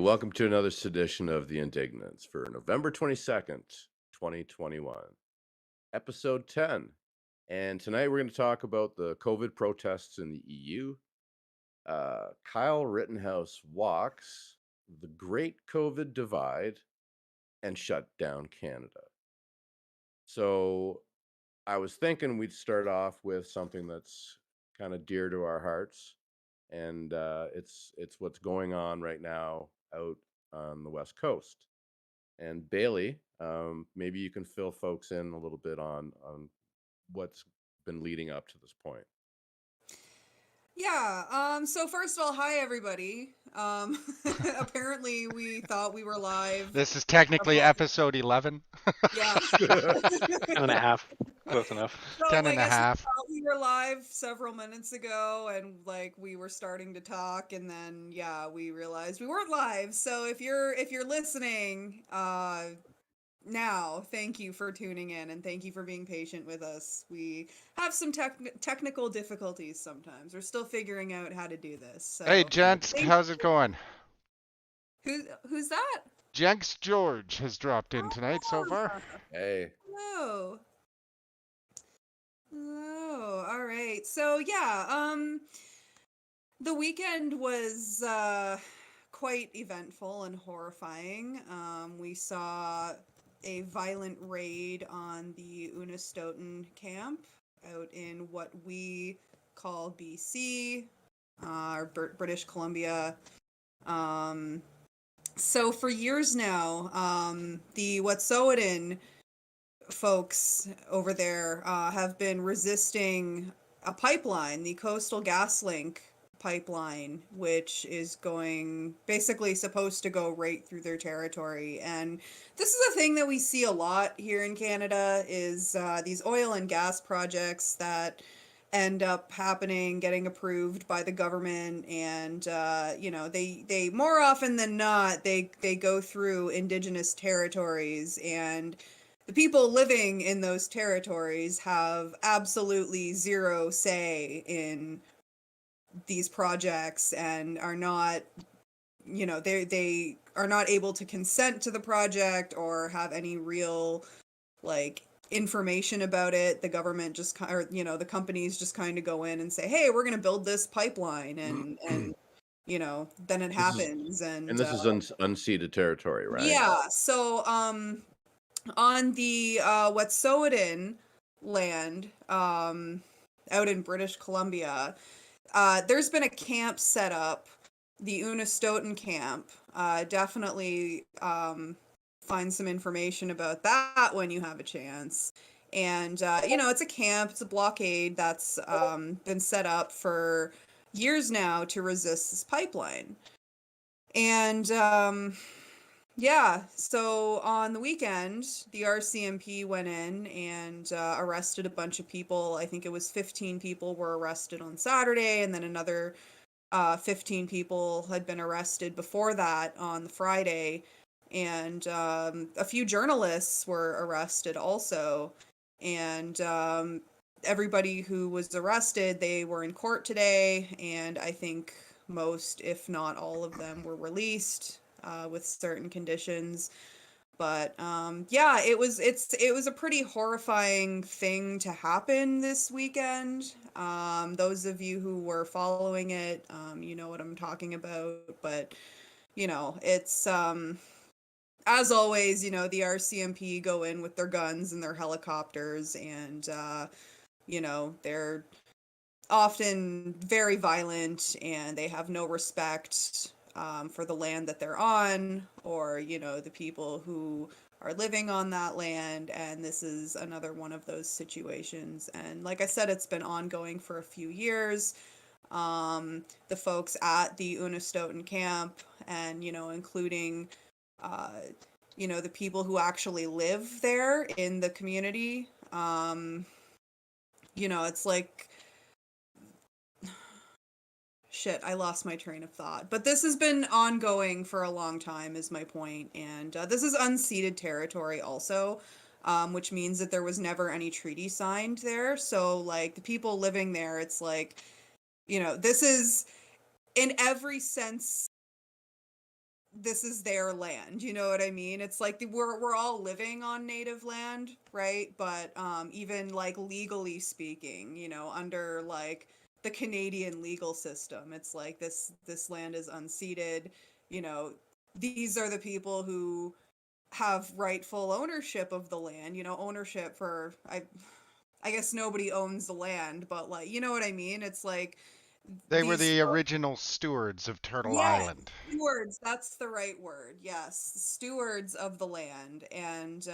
welcome to another sedition of the Indignants for November 22nd, 2021, episode 10. And tonight we're going to talk about the COVID protests in the EU. Kyle Rhittenhouse walks the great COVID divide and shut down Canada. So I was thinking we'd start off with something that's kind of dear to our hearts. And it's what's going on right now out on the West Coast. And Bailey, maybe you can fill folks in a little bit on what's been leading up to this point. Yeah, so first of all, hi everybody. Apparently we thought we were live. This is technically episode 11. Yeah. 10.5, close enough. So, 10 and a I half. thought we were live several minutes ago, and we were starting to talk, and then we realized we weren't live. So if you're listening, now, thank you for tuning in, and thank you for being patient with us. We have some technical difficulties sometimes. We're still figuring out how to do this. So. Hey, gents, how's it going? Who's that? Jenks George has dropped in tonight so far. Hey. Hello. Oh, all right. So the weekend was quite eventful and horrifying. We saw a violent raid on the Unistoten camp out in what we call BC, or British Columbia. So for years now, the Wet'suwet'en folks over there have been resisting a pipeline, the Coastal GasLink pipeline, which is basically supposed to go right through their territory. And this is a thing that we see a lot here in Canada, is these oil and gas projects that end up getting approved by the government, and they more often than not they go through Indigenous territories, and the people living in those territories have absolutely zero say in these projects and are not, they are not able to consent to the project or have any real information about it. The government the companies just kind of go in and say, hey, we're going to build this pipeline, and then it happens. And this is unceded territory, right? Yeah. So on the Wet'suwet'en land out in British Columbia, there's been a camp set up, the Unistoten camp. Definitely find some information about that when you have a chance. And it's a camp, it's a blockade that's been set up for years now to resist this pipeline. And so on the weekend, the RCMP went in and arrested a bunch of people. I think it was 15 people were arrested on Saturday, and then another 15 people had been arrested before that on the Friday. And a few journalists were arrested also. And everybody who was arrested, they were in court today, and I think most, if not all of them, were released with certain conditions. But it was a pretty horrifying thing to happen this weekend. Those of you who were following it, you know what I'm talking about. But it's as always, the RCMP go in with their guns and their helicopters, and they're often very violent, and they have no respect for the land that they're on, or the people who are living on that land. And this is another one of those situations, and like I said, it's been ongoing for a few years. The folks at the Unistoten camp, and including the people who actually live there in the community, it's like, shit, I lost my train of thought. But this has been ongoing for a long time, is my point. And this is unceded territory also, which means that there was never any treaty signed there. So, the people living there, it's like, this is, in every sense, this is their land. You know what I mean? It's like we're all living on native land, right? But even like legally speaking, you know, under like the Canadian legal system, it's like this land is unceded. You know, these are the people who have rightful ownership of the land. You know, ownership for I guess nobody owns the land, but like you know what I mean? It's like They were these the original stewards of Turtle yes, Island. stewards, that's the right word. Yes, stewards of the land. And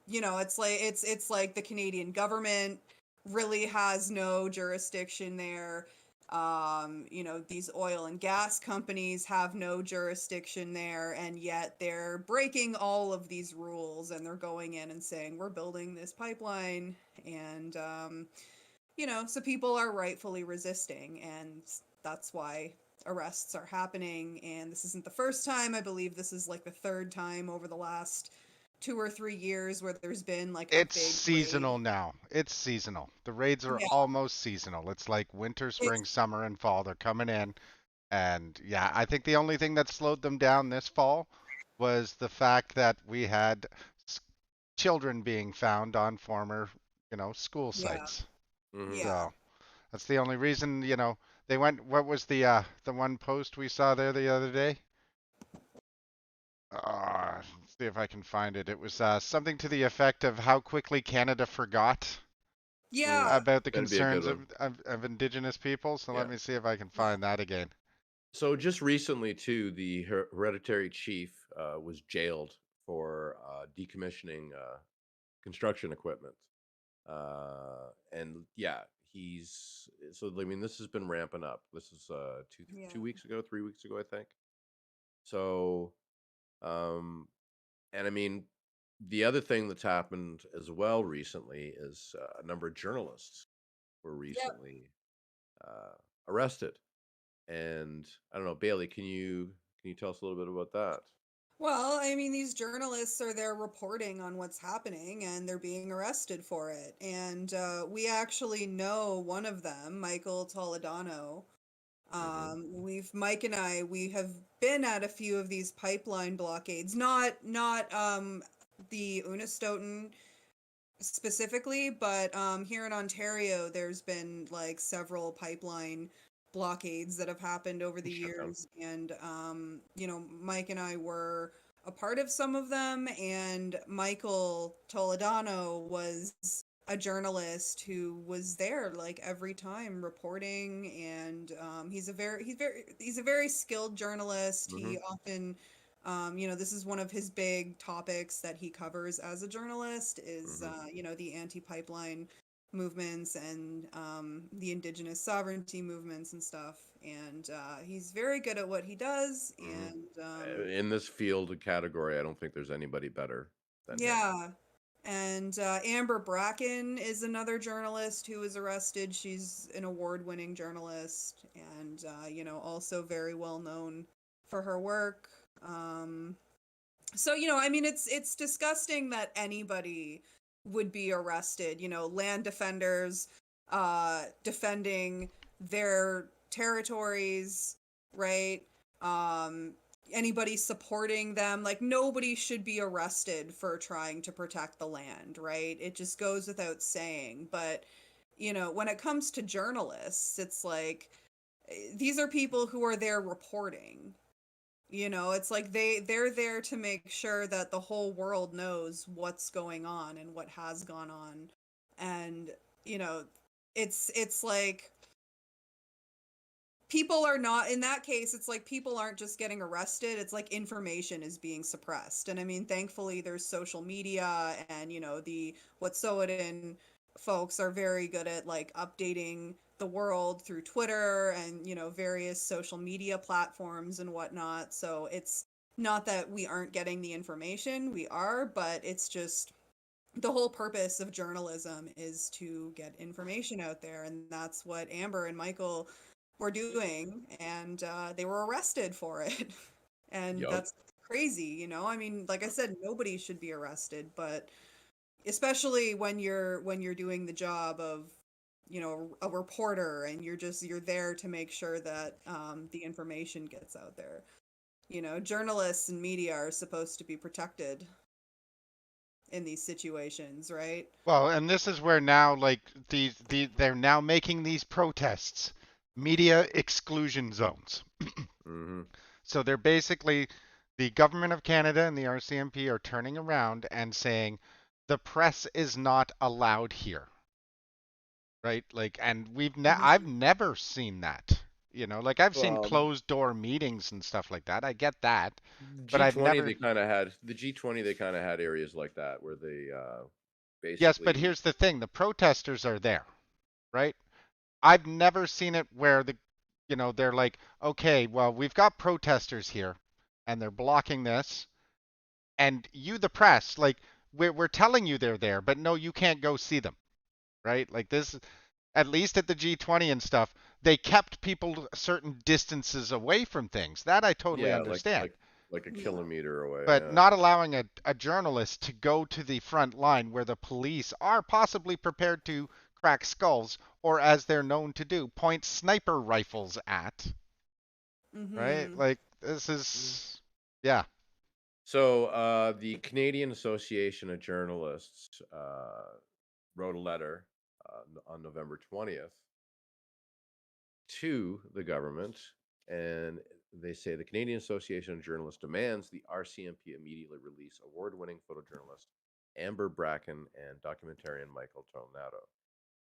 you know, it's like the Canadian government really has no jurisdiction there. You know, these oil and gas companies have no jurisdiction there, and yet they're breaking all of these rules and they're going in and saying we're building this pipeline and you know, so people are rightfully resisting, and that's why arrests are happening. And this isn't the first time. I believe this is like the third time over the last 2 or 3 years where there's been like a It's big seasonal raid. now. It's seasonal. The raids are Yeah, almost seasonal. It's like winter, spring, it's summer, and fall. They're coming in. And yeah, I think the only thing that slowed them down this fall was the fact that we had s- children being found on former, school yeah, sites. Hmm. yeah. So that's the only reason, they went. What was the one post we saw there the other day? Let's see if I can find it. It was something to the effect of how quickly Canada forgot Mm. Yeah. about the That'd be a good concerns one. of Indigenous people. So let Yeah. me see if I can Yeah. find that again. So just recently, too, the hereditary chief was jailed for decommissioning construction equipment. And yeah, he's so. I mean, this has been ramping up. This is two Yeah. weeks ago, 3 weeks ago, I think. So, um, and I mean, the other thing that's happened as well recently is a number of journalists were Yep. recently uh, arrested. And I don't know, Bailey, can you tell us a little bit about that? Well, I mean, these journalists are there reporting on what's happening and they're being arrested for it. And we actually know one of them, Michael Toledano. Hmm. Mike and I, we have been at a few of these pipeline blockades, not the Unistoten specifically, but here in Ontario, there's been like several pipeline blockades that have happened over the Shutdown. years, and you know, Mike and I were a part of some of them, and Michael Toledano was a journalist who was there like every time reporting, and he's a very skilled journalist. Hmm. He often you know, this is one of his big topics that he covers as a journalist is, Hmm. you know, the anti-pipeline movements and the indigenous sovereignty movements and stuff. And he's very good at what he does. Hmm. And In this field and category, I don't think there's anybody better than him. yeah. And Amber Bracken is another journalist who was arrested. She's an award-winning journalist and, you know, also very well known for her work. Um, So, you know, I mean, it's disgusting that anybody would be arrested, you know, land defenders defending their territories, right? Um Anybody supporting them, like nobody should be arrested for trying to protect the land, right? It just goes without saying. But, you know, when it comes to journalists, it's like these are people who are there reporting, you know, it's like they're there to make sure that the whole world knows what's going on and what has gone on. And, you know, it's like people are not in that case, it's like people aren't just getting arrested, it's like information is being suppressed. And I mean, thankfully there's social media and, you know, the Wet'suwet'en folks are very good at like updating the world through Twitter and, you know, various social media platforms and whatnot. So it's not that we aren't getting the information, we are, but it's just the whole purpose of journalism is to get information out there, and that's what Amber and Michael were doing, and they were arrested for it. And Yup. that's crazy, you know. I mean, like I said, nobody should be arrested, but especially when you're doing the job of, you know, a reporter, and you're there to make sure that the information gets out there. journalists and media are supposed to be protected in these situations, right? Well, and this is where now, like, they're now making these protests media exclusion zones. Mm-hmm. So they're basically, the government of Canada and the RCMP are turning around and saying the press is not allowed here, right? Like, and I've never seen that. Like, I've seen Well, closed door meetings and stuff like that. I get that, but I've G20, never. they kind of had the G20. They kind of had areas like that where they Yes, but basically. here's the thing: the protesters are there, right? I've never seen it where they're like, okay, well, we've got protesters here and they're blocking this. And you, the press, like, we're telling you they're there, but no, you can't go see them, right? Like this, at least at the G20 and stuff, they kept people certain distances away from things. That I totally Yeah, like understand. like a Yeah. kilometer away. But Yeah. not allowing a journalist to go to the front line where the police are possibly prepared to crack skulls, or as they're known to do, point sniper rifles at, right? Mm-hmm. Like, this is, yeah. So the Canadian Association of Journalists wrote a letter on November 20th to the government, and they say the Canadian Association of Journalists demands the RCMP immediately release award-winning photojournalist Amber Bracken and documentarian Michael Tornado.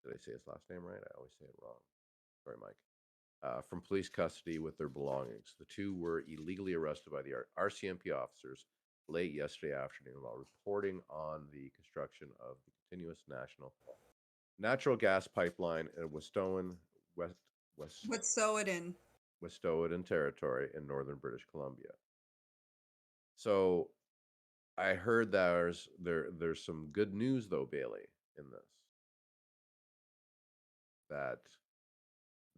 Did I say his last name right? I always say it wrong. Sorry, Mike. From police custody with their belongings. The two were illegally arrested by the RCMP officers late yesterday afternoon while reporting on the construction of the continuous national natural gas pipeline in Wet'suwet'en territory in northern British Columbia. So I heard there's some good news though, Bailey, in this. That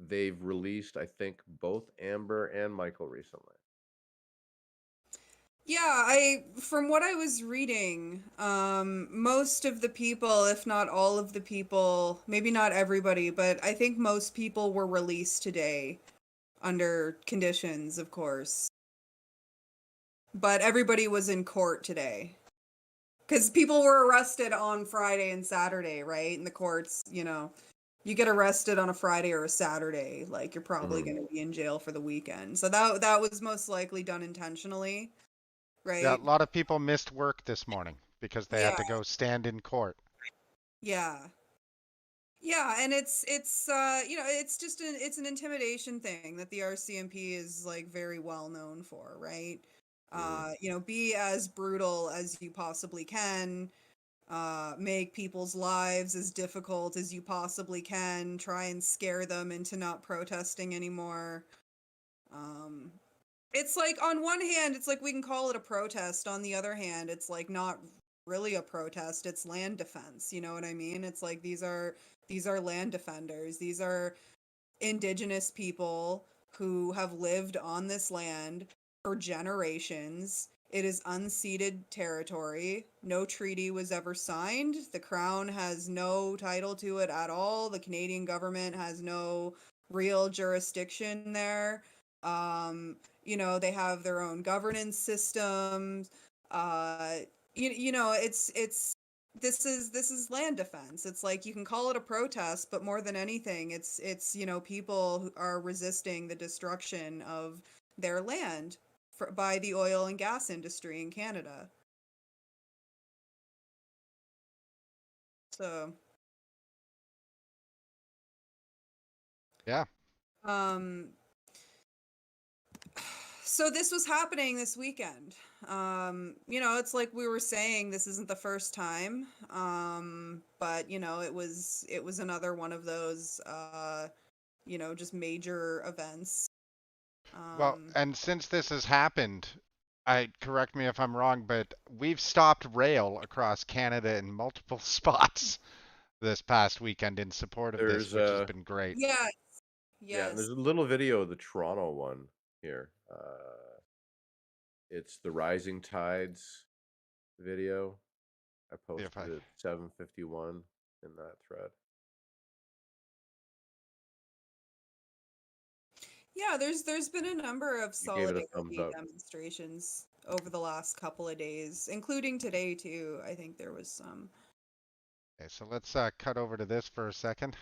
they've released, I think, both Amber and Michael recently. Yeah, from what I was reading, most of the people, if not all of the people, maybe not everybody, but I think most people were released today under conditions, of course. But everybody was in court today. Because people were arrested on Friday and Saturday, right? In the courts, you get arrested on a Friday or a Saturday, like you're probably Mhm. going to be in jail for the weekend. So that was most likely done intentionally, Yeah, a right? lot of people missed work this morning because they had Yeah, to go stand in court. yeah. Yeah, and it's it's just it's an intimidation thing that the RCMP is like very well known for, right? Mhm. Be as brutal as you possibly can, make people's lives as difficult as you possibly can, try and scare them into not protesting anymore. Um, it's like on one hand, it's like we can call it a protest. On the other hand, it's like not really a protest. It's land defense. You know what I mean? It's like these are land defenders. These are indigenous people who have lived on this land for generations. It is unceded territory. No treaty was ever signed. The Crown has no title to it at all. The Canadian government has no real jurisdiction there. They have their own governance systems. Uh, it's this is land defense. It's like you can call it a protest, but more than anything, it's people who are resisting the destruction of their land by the oil and gas industry in Canada. So, Yeah. um, so this was happening this weekend. It's like we were saying, this isn't the first time. But it was another one of those just major events. Well, Um, and since this has happened, correct me if I'm wrong, but we've stopped rail across Canada in multiple spots this past weekend in support of this, There's which has been great. yes, Yeah, and yes. there's a little video of the Toronto one here. It's the Rising Tides video. I See if I posted it 7:51 in that thread. Yeah, there's been a number of You gave it a thumbs solidarity up. demonstrations over the last couple of days, including today too. I think there was some. Okay, so let's cut over to this for a second.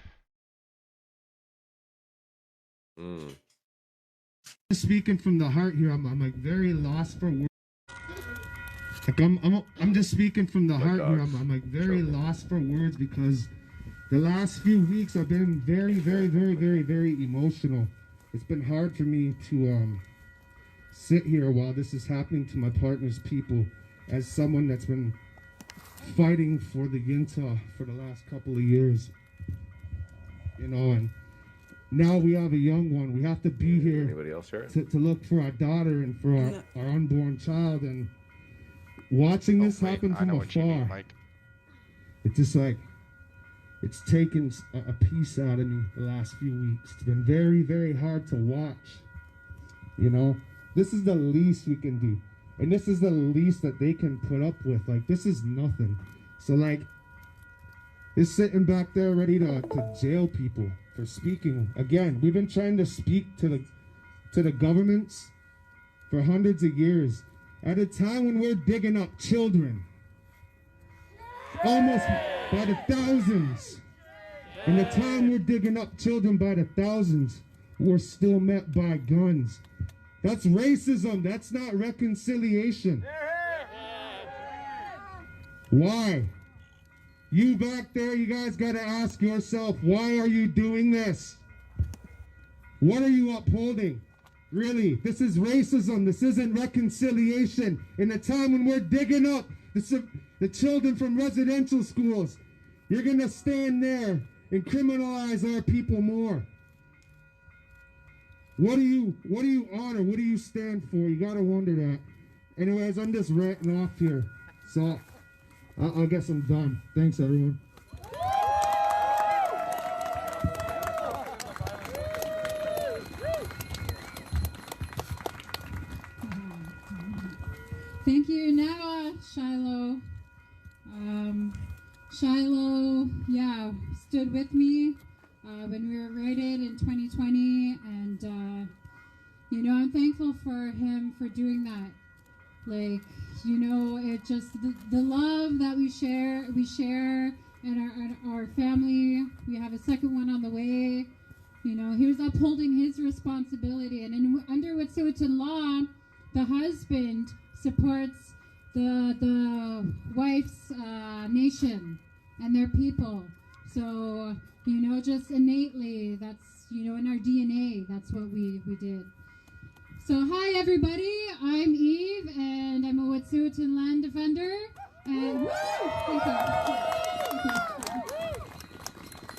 Mm. Speaking from the heart here, I'm like very lost for words. Like I'm just speaking from the heart here. I'm like very lost for words because the last few weeks I've been very, very, very, very, very emotional. It's been hard for me to sit here while this is happening to my partner's people, as someone that's been fighting for the Yinta for the last couple of years. You know, and now we have a young one. We have to be here. Anybody else here? To look for our daughter and for our unborn child, and watching this happen from afar, it's just like it's taken a piece out of me the last few weeks. It's been very, very hard to watch. You know, this is the least we can do, and this is the least that they can put up with. Like, this is nothing. So like, it's sitting back there ready to jail people for speaking. Again, we've been trying to speak to the governments for hundreds of years. At a time when we're digging up children, almost by the thousands. In the time we're digging up children by the thousands, we're still met by guns. That's racism. That's not reconciliation. Why? You back there, you guys got to ask yourself, why are you doing this? What are you upholding? Really, this is racism. This isn't reconciliation. In a time when we're digging up the children from residential schools, you're going to stand there and criminalize our people more. What do you honor? What do you stand for? You got to wonder that. Anyways, I'm just ranting off here. So I guess I'm done. Thanks, everyone. Thank you, now Shiloh. Shiloh, yeah, stood with me when we were raided in 2020, and you know, I'm thankful for him for doing that. Like, you know, it just the love that we share, and our family. We have a second one on the way. You know, he was upholding his responsibility, and under Wet'suwet'en law, the husband supports the wife's nation and their people. So, you know, just innately, that's, you know, in our DNA, that's what we did. So, hi everybody, I'm Eve, and I'm a Wet'suwet'en land defender. And woo! Thank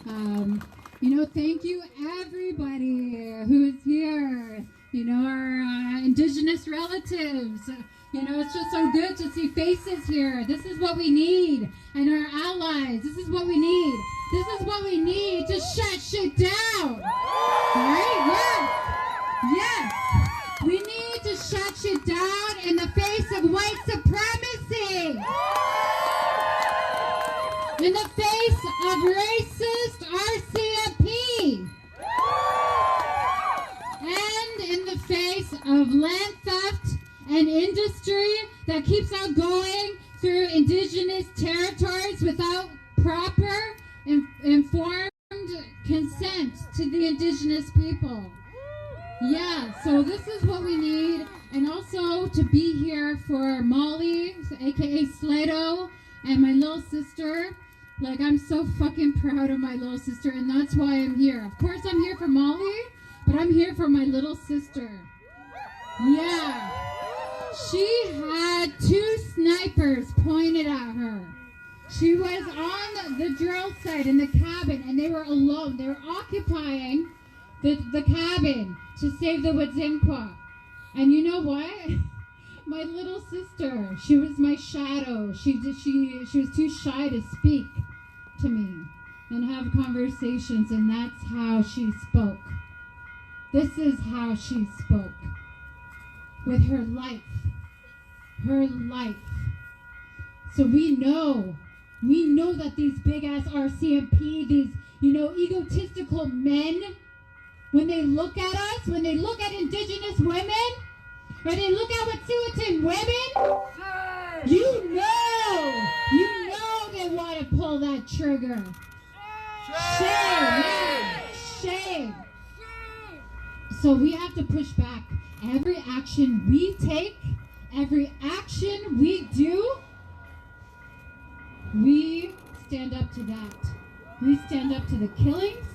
you. You know, thank you everybody who's here. You know, our indigenous relatives. You know, it's just so good to see faces here. This is what we need. And our allies, this is what we need. This is what we need to shut shit down. Right? Yes. Yes. We need to shut shit down in the face of white supremacy. In the face of racist RCMP. And in the face of land theft and industry that keeps on going through indigenous territories without proper informed consent to the indigenous people. Yeah, so this is what we need. And also to be here for Molly, aka Slato, and my little sister. Like, I'm so fucking proud of my little sister, and that's why I'm here. Of course I'm here for Molly, but I'm here for my little sister. Yeah. She had 2 snipers pointed at her. She was on the drill site in the cabin, and they were alone. They were occupying the cabin to save the Wet'suwet'en. And you know what? My little sister, she was my shadow. She was too shy to speak to me and have conversations, and that's how she spoke. This is how she spoke. With her life. Her life. So we know that these big ass RCMP, these, you know, egotistical men when they look at us, when they look at Indigenous women, when they look at Wet'suwet'en women, you know they want to pull that trigger. Shame, yeah, shame. So we have to push back. Every action we take, every action we do, we stand up to that. We stand up to the killings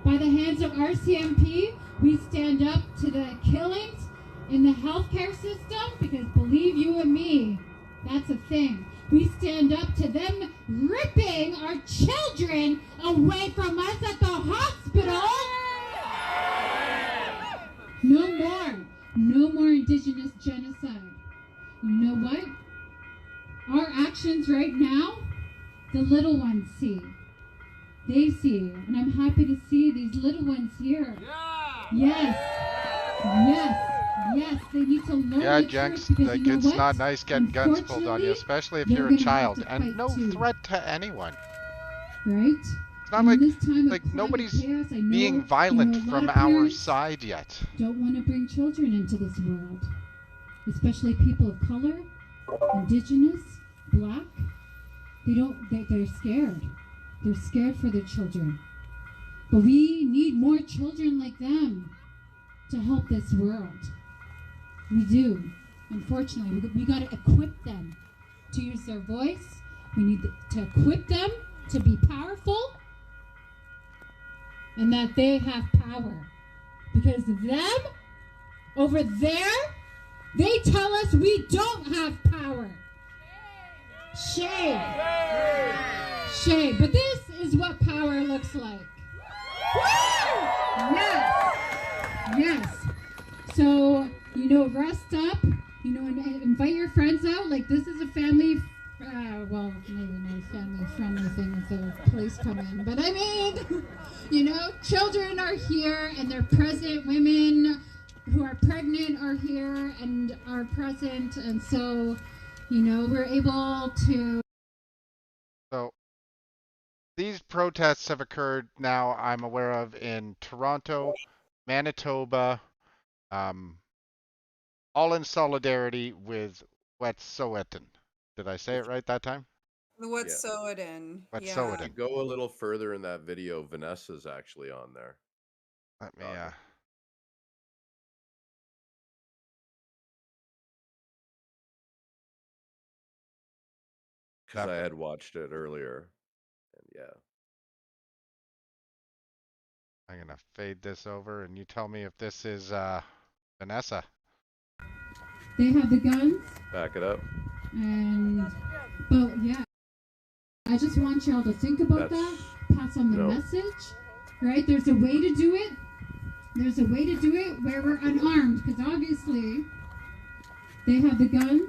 by the hands of RCMP. We stand up to the killings in the healthcare system, because believe you and me, that's a thing. We stand up to them ripping our children away from us at the hospital. No more Indigenous genocide. You know what? Our actions right now, the little ones see. They see, and I'm happy to see these little ones here. Yes, they need to learn. Yeah, Jenks, like, it's not nice getting guns pulled on you, especially if you're a child, and no threat to anyone. Right? It's not like nobody's being violent from our side yet. Don't want to bring children into this world, especially people of color, Indigenous, Black. They're scared. They're scared for their children. But we need more children like them to help this world. We do. Unfortunately, we got to equip them to use their voice. We need to equip them to be powerful, and that they have power. Because them over there, they tell us we don't have power. Shame. Shame. But this is what power looks like. Yes. So, rest up, and invite your friends out. Like, this is a family, well, maybe not a family-friendly thing if the police come in. But I mean, children are here and they're present. Women who are pregnant are here and are present. And so, we're able to... So, these protests have occurred now, I'm aware of, in Toronto, Manitoba, all in solidarity with Wet'suwet'en. Did I say it right that time? The Wet'suwet'en. Wet'suwet'en. To go a little further in that video, Vanessa's actually on there. Let me, Because I had watched it earlier. And yeah. I'm going to fade this over and you tell me if this is Vanessa. They have the guns. Back it up. But yeah, I just want y'all to think about that. Pass on the message, right? There's a way to do it. There's a way to do it where we're unarmed, because obviously they have the guns.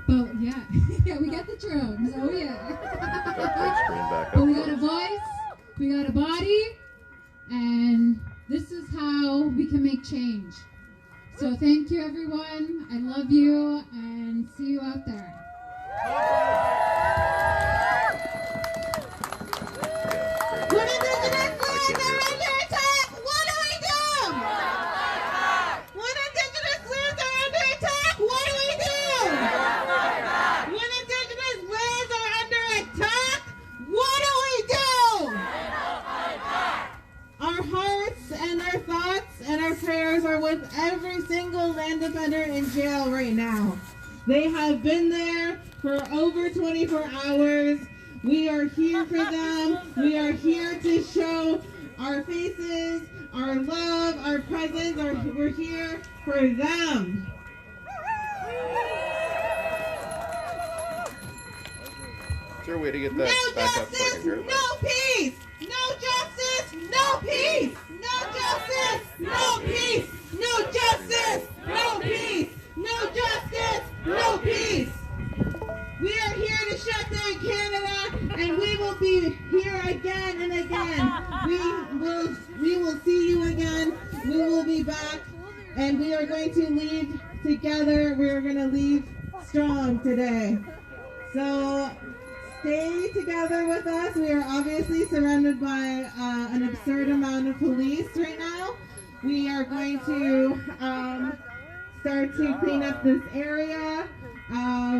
But yeah, we got the drones. Oh yeah. But we got a voice, we got a body, and this is how we can make change. So thank you, everyone. I love you, and see you out there. When Indigenous lands are under attack, what do we do? When Indigenous lands are under attack, what do we do? When Indigenous lands are under attack, what do we do? Our hearts and our thoughts and our prayers are with every single land defender in jail right now. They have been there for over 24 hours. We are here for them. We are here to show our faces, our love, our presence. We're here for them. Is there a way to get that No back up so I can justice, hear it? no peace. No justice, no peace. No justice, no peace. No justice, no peace. No justice, no peace. We are here to shut down Canada, and we will be here again and again. We will see you again. We will be back, and we are going to leave together. We are going to leave strong today. So stay together with us. We are obviously surrounded by an absurd amount of police right now. We are going to start to clean up this area.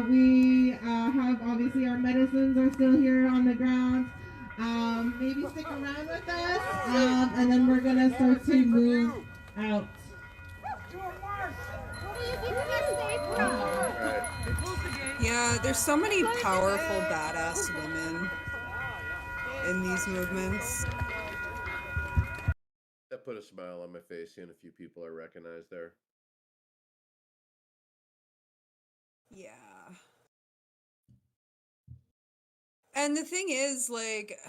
We have obviously our medicines are still here on the ground. Maybe stick around with us, and then we're gonna start to move out. Yeah, there's so many powerful, badass women in these movements. That put a smile on my face, seeing a few people I recognize there. Yeah. And the thing is, like,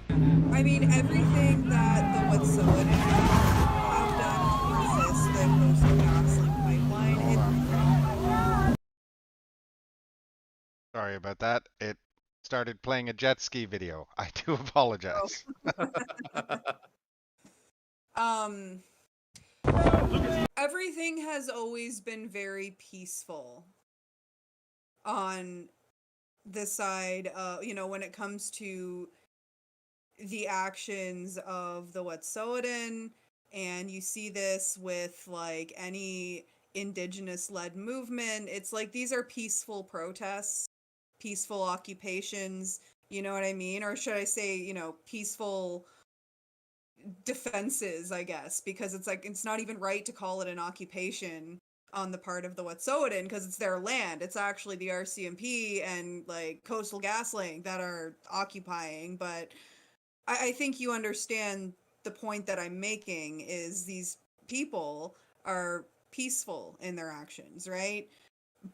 I mean, everything that the Wet'suwet'en have done to resist the Coastal GasLink pipeline, Sorry about that. It started playing a jet ski video. I do apologize. everything has always been very peaceful on the side, you know, when it comes to the actions of the Wet'suwet'en, and you see this with like any indigenous-led movement. It's like these are peaceful protests, peaceful occupations, you know what I mean? Or should I say, you know, peaceful defenses, I guess, because it's like it's not even right to call it an occupation on the part of the Wet'suwet'en because it's their land. It's actually the RCMP and like Coastal GasLink that are occupying. But I think you understand the point that I'm making is these people are peaceful in their actions, right?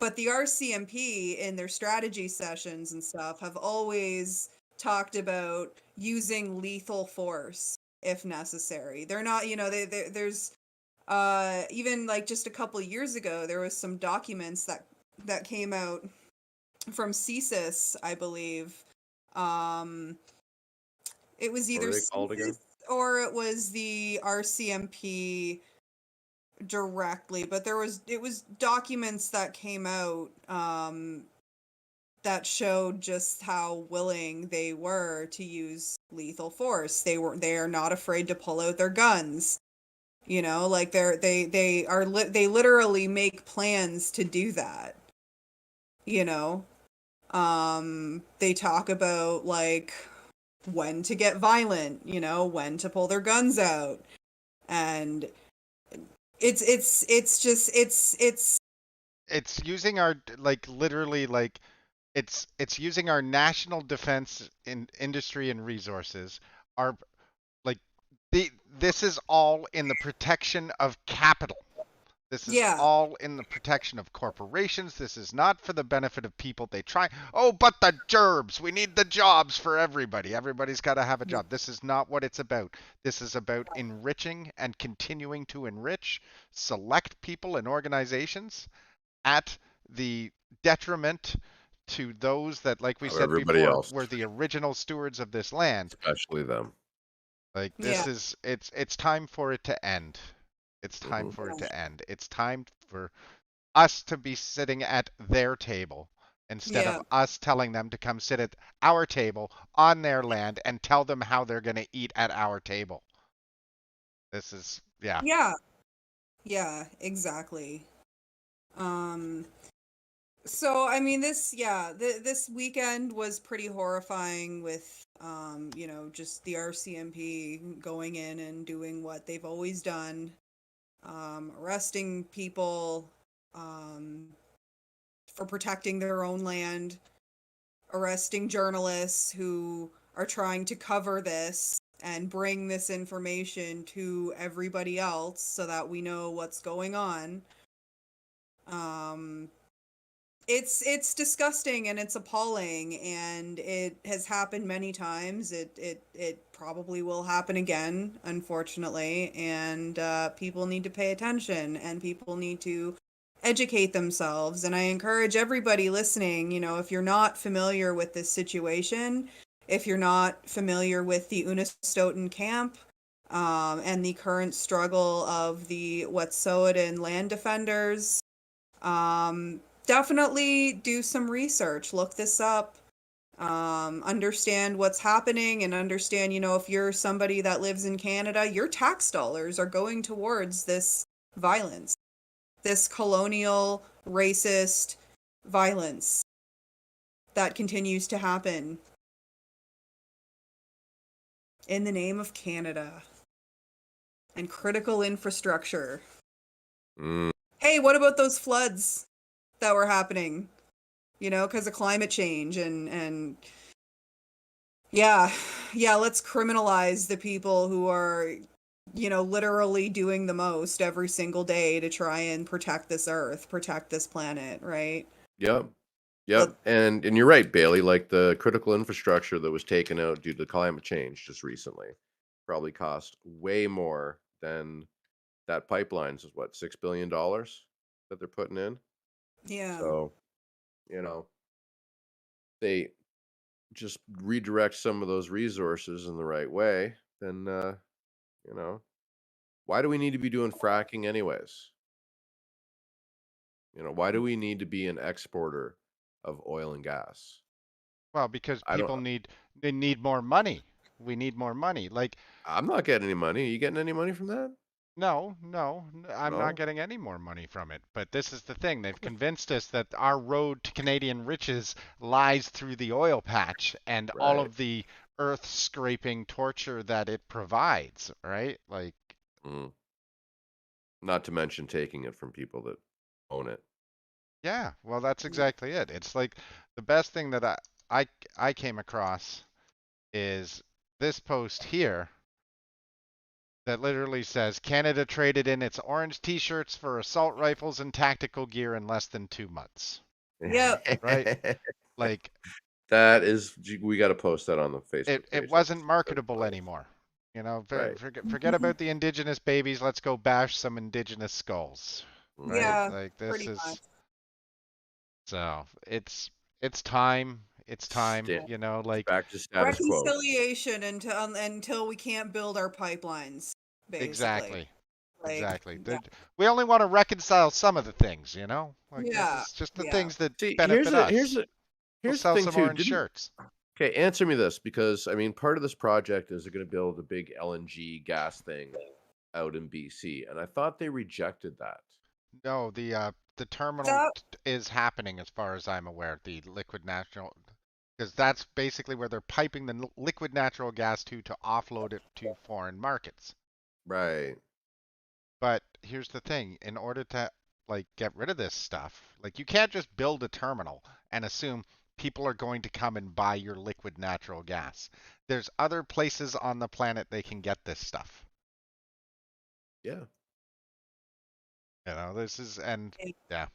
But the RCMP in their strategy sessions and stuff have always talked about using lethal force if necessary. They're not, you know, there's even like just a couple of years ago, there was some documents that came out from CSIS, I believe. It was either CSIS or it was the RCMP directly, but it was documents that came out that showed just how willing they were to use lethal force. They are not afraid to pull out their guns. You know, like they literally make plans to do that. You know, they talk about like when to get violent, you know, when to pull their guns out, and it's using our like literally like it's using our national defense in industry and resources. Our like this is all in the protection of capital. This is all in the protection of corporations. This is not for the benefit of people. They try, oh, but the gerbs, we need the jobs for everybody. Everybody's got to have a job. This is not what it's about. This is about enriching and continuing to enrich select people and organizations at the detriment to those that, like we said before, were the original stewards of this land. Especially them. Like this is, it's time for it to end. It's time for it to end. It's time for us to be sitting at their table instead of us telling them to come sit at our table on their land and tell them how they're going to eat at our table. This is, Yeah, exactly. So, I mean, this weekend was pretty horrifying with, you know, just the RCMP going in and doing what they've always done. Arresting people for protecting their own land, arresting journalists who are trying to cover this and bring this information to everybody else so that we know what's going on. It's disgusting and it's appalling, and it has happened many times. It probably will happen again, unfortunately, and people need to pay attention and people need to educate themselves. And I encourage everybody listening, you know, if you're not familiar with this situation, if you're not familiar with the Unistoten camp and the current struggle of the Wet'suwet'en land defenders, definitely do some research. Look this up. understand what's happening, and understand, if you're somebody that lives in Canada, your tax dollars are going towards this violence, this colonial, racist violence that continues to happen in the name of Canada and critical infrastructure. Hey, what about those floods that were happening? Because of climate change and yeah, let's criminalize the people who are, literally doing the most every single day to try and protect this earth, protect this planet, right? Yep. And you're right, Bailey, like the critical infrastructure that was taken out due to climate change just recently probably cost way more than that pipelines is what, $6 billion that they're putting in. Yeah. So, they just redirect some of those resources in the right way, then why do we need to be doing fracking anyways? Why do we need to be an exporter of oil and gas? Well, because people they need more money. We need more money. Like, I'm not getting any money. Are you getting any money from that? No, I'm not getting any more money from it. But this is the thing. They've convinced us that our road to Canadian riches lies through the oil patch and all of the earth scraping torture that it provides, right? Like, not to mention taking it from people that own it. Yeah, well, that's exactly it. It's like the best thing that I came across is this post here that literally says Canada traded in its orange t-shirts for assault rifles and tactical gear in less than 2 months. Yep. Right? Like, that is, we got to post that on the Facebook page. It wasn't marketable anymore. Forget about the Indigenous babies. Let's go bash some Indigenous skulls. Right? Yeah, like this is much. So it's time. It's time. Like back to status quo. Reconciliation until we can't build our pipelines. Basically. Exactly. Like, exactly. Yeah. We only want to reconcile some of the things, Like yeah. this is just the things that See, benefit us. Here's we'll sell the thing some too. orange shirts. Okay, answer me this, because I mean, part of this project is they're going to build a big LNG gas thing out in BC, and I thought they rejected that. No, the terminal is happening as far as I'm aware. The liquid natural, because that's basically where they're piping the liquid natural gas to offload it to foreign markets. Right. But here's the thing: in order to get rid of this stuff, you can't just build a terminal and assume people are going to come and buy your liquid natural gas. There's other places on the planet they can get this stuff. Yeah. This is, and yeah.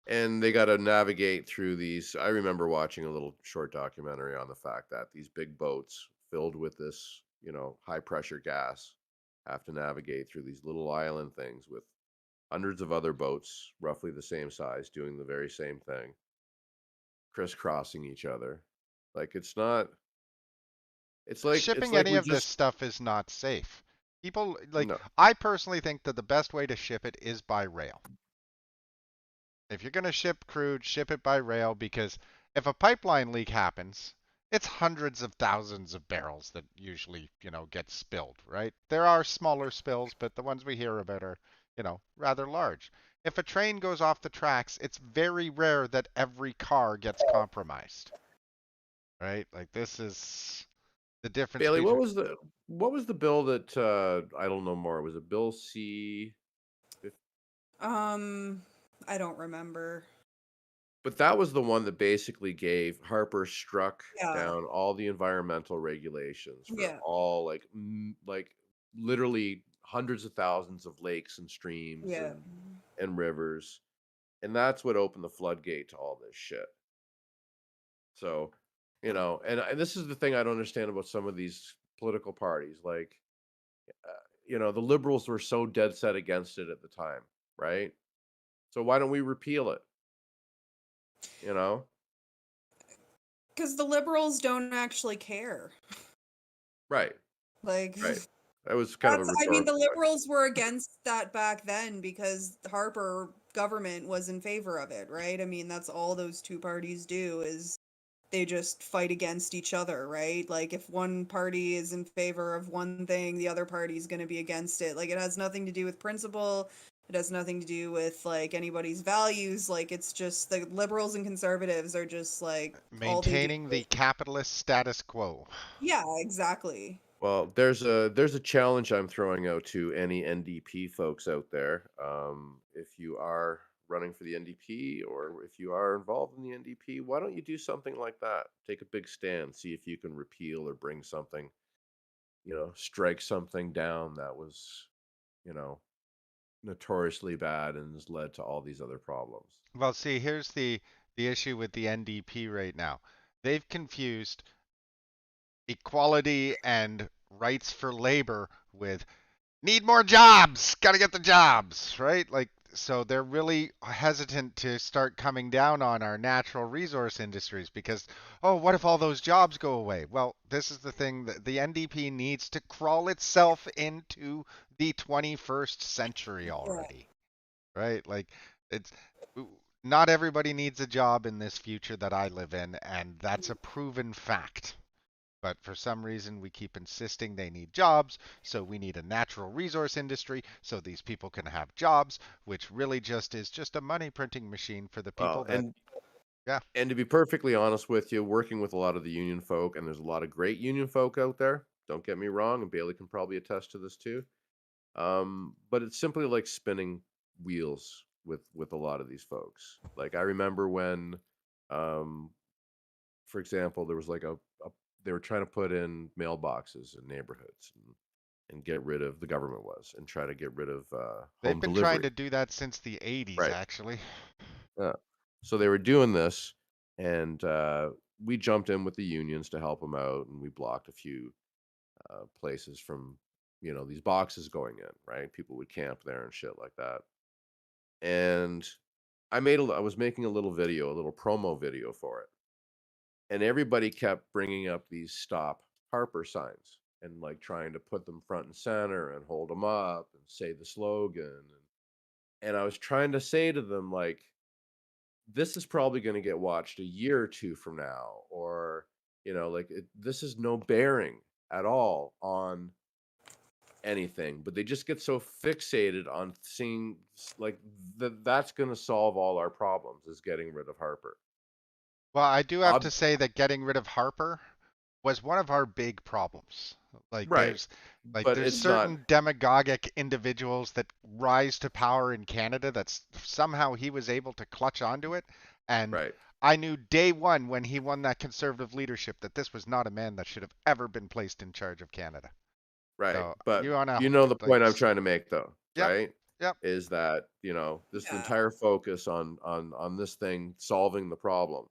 And they got to navigate through these. I remember watching a little short documentary on the fact that these big boats filled with this, high pressure gas have to navigate through these little island things with hundreds of other boats, roughly the same size, doing the very same thing, crisscrossing each other. It's not. It's like shipping any of this stuff is not safe. People No. I personally think that the best way to ship it is by rail. If you're going to ship crude, ship it by rail, because if a pipeline leak happens, it's hundreds of thousands of barrels that usually, get spilled, right? There are smaller spills, but the ones we hear about are, rather large. If a train goes off the tracks, it's very rare that every car gets compromised. Right? This is the difference. Bailey, what was the bill that I don't know more? Was it Bill C? I don't remember. But that was the one that basically gave Harper struck down all the environmental regulations for all like literally hundreds of thousands of lakes and streams and rivers. And that's what opened the floodgate to all this shit. So, and this is the thing I don't understand about some of these political parties. The Liberals were so dead set against it at the time, right? So why don't we repeal it? Because the Liberals don't actually care. Right. Right. That was kind of a I mean, the Liberals were against that back then because the Harper government was in favor of it, right? I mean, that's all those two parties do is they just fight against each other, right? Like if one party is in favor of one thing, the other party is going to be against it. Like it has nothing to do with principle. It has nothing to do with like anybody's values. Like it's just the liberals and conservatives are just like all they do. Maintaining the capitalist status quo. Yeah, exactly. Well, there's a challenge I'm throwing out to any NDP folks out there. If you are running for the NDP or if you are involved in the NDP, why don't you do something like that? Take a big stand, see if you can repeal or bring something, strike something down that was, you know, notoriously bad and has led to all these other problems. Well, see, here's the issue with the NDP right now. They've confused equality and rights for labor with need more jobs, got to get the jobs, right? Like, so they're really hesitant to start coming down on our natural resource industries because, oh, what if all those jobs go away? Well, this is the thing that the NDP needs to crawl itself into the 21st century already, right? Like, it's not everybody needs a job in this future that I live in, and that's a proven fact. But for some reason, we keep insisting they need jobs, so we need a natural resource industry so these people can have jobs, which really just is just a money printing machine for the people And to be perfectly honest with you, working with a lot of the union folk, and there's a lot of great union folk out there, don't get me wrong, and Bailey can probably attest to this too. But it's simply like spinning wheels with a lot of these folks. Like I remember when, for example, there was like they were trying to put in mailboxes in neighborhoods and get rid of the government was and try to get rid of they've home been delivery. trying to do that since the 80s, Right. actually. Yeah. So they were doing this, and we jumped in with the unions to help them out, and we blocked a few places from these boxes going in. Right, people would camp there and shit like that. And I was making a little video, a little promo video for it, and everybody kept bringing up these stop Harper signs and like trying to put them front and center and hold them up and say the slogan, and I was trying to say to them like, this is probably going to get watched a year or two from now, or like this is no bearing at all on anything, but they just get so fixated on seeing like that's going to solve all our problems is getting rid of Harper. Well, I do have to say that getting rid of Harper was one of our big problems. Like right. there's certain demagogic individuals that rise to power in Canada that somehow he was able to clutch onto it. And I knew day one when he won that conservative leadership that this was not a man that should have ever been placed in charge of Canada. Right. So but the point I'm trying to make though, right? Yep. Is that, this entire focus on this thing solving the problem.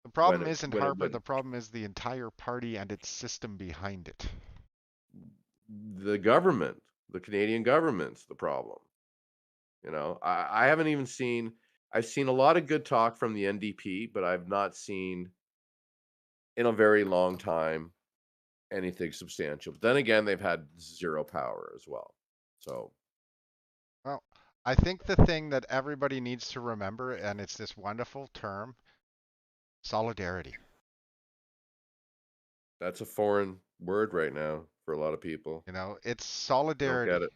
The problem isn't Harper, the problem is the entire party and its system behind it. The government, the Canadian government's the problem. I haven't even I've seen a lot of good talk from the NDP, but I've not seen in a very long time anything substantial. But then again, they've had zero power as well. So, well, I think the thing that everybody needs to remember, and it's this wonderful term, solidarity. That's a foreign word right now for a lot of people. It's solidarity. Don't get it.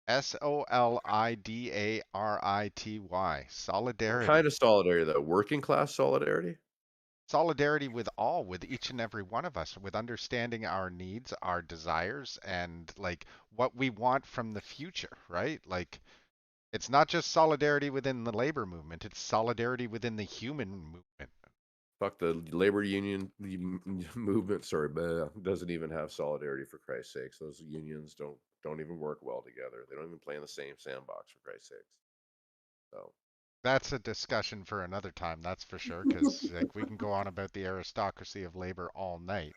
SOLIDARITY. Solidarity. What kind of solidarity though? Working class solidarity? Solidarity with each and every one of us, with understanding our needs, our desires, and like what we want from the future, right? Like it's not just solidarity within the labor movement, it's solidarity within the human movement. Fuck the labor union movement. Sorry, but doesn't even have solidarity, for Christ's sakes. Those unions don't even work well together. They don't even play in the same sandbox, for Christ's sakes. So that's a discussion for another time, that's for sure, because like we can go on about the aristocracy of labor all night.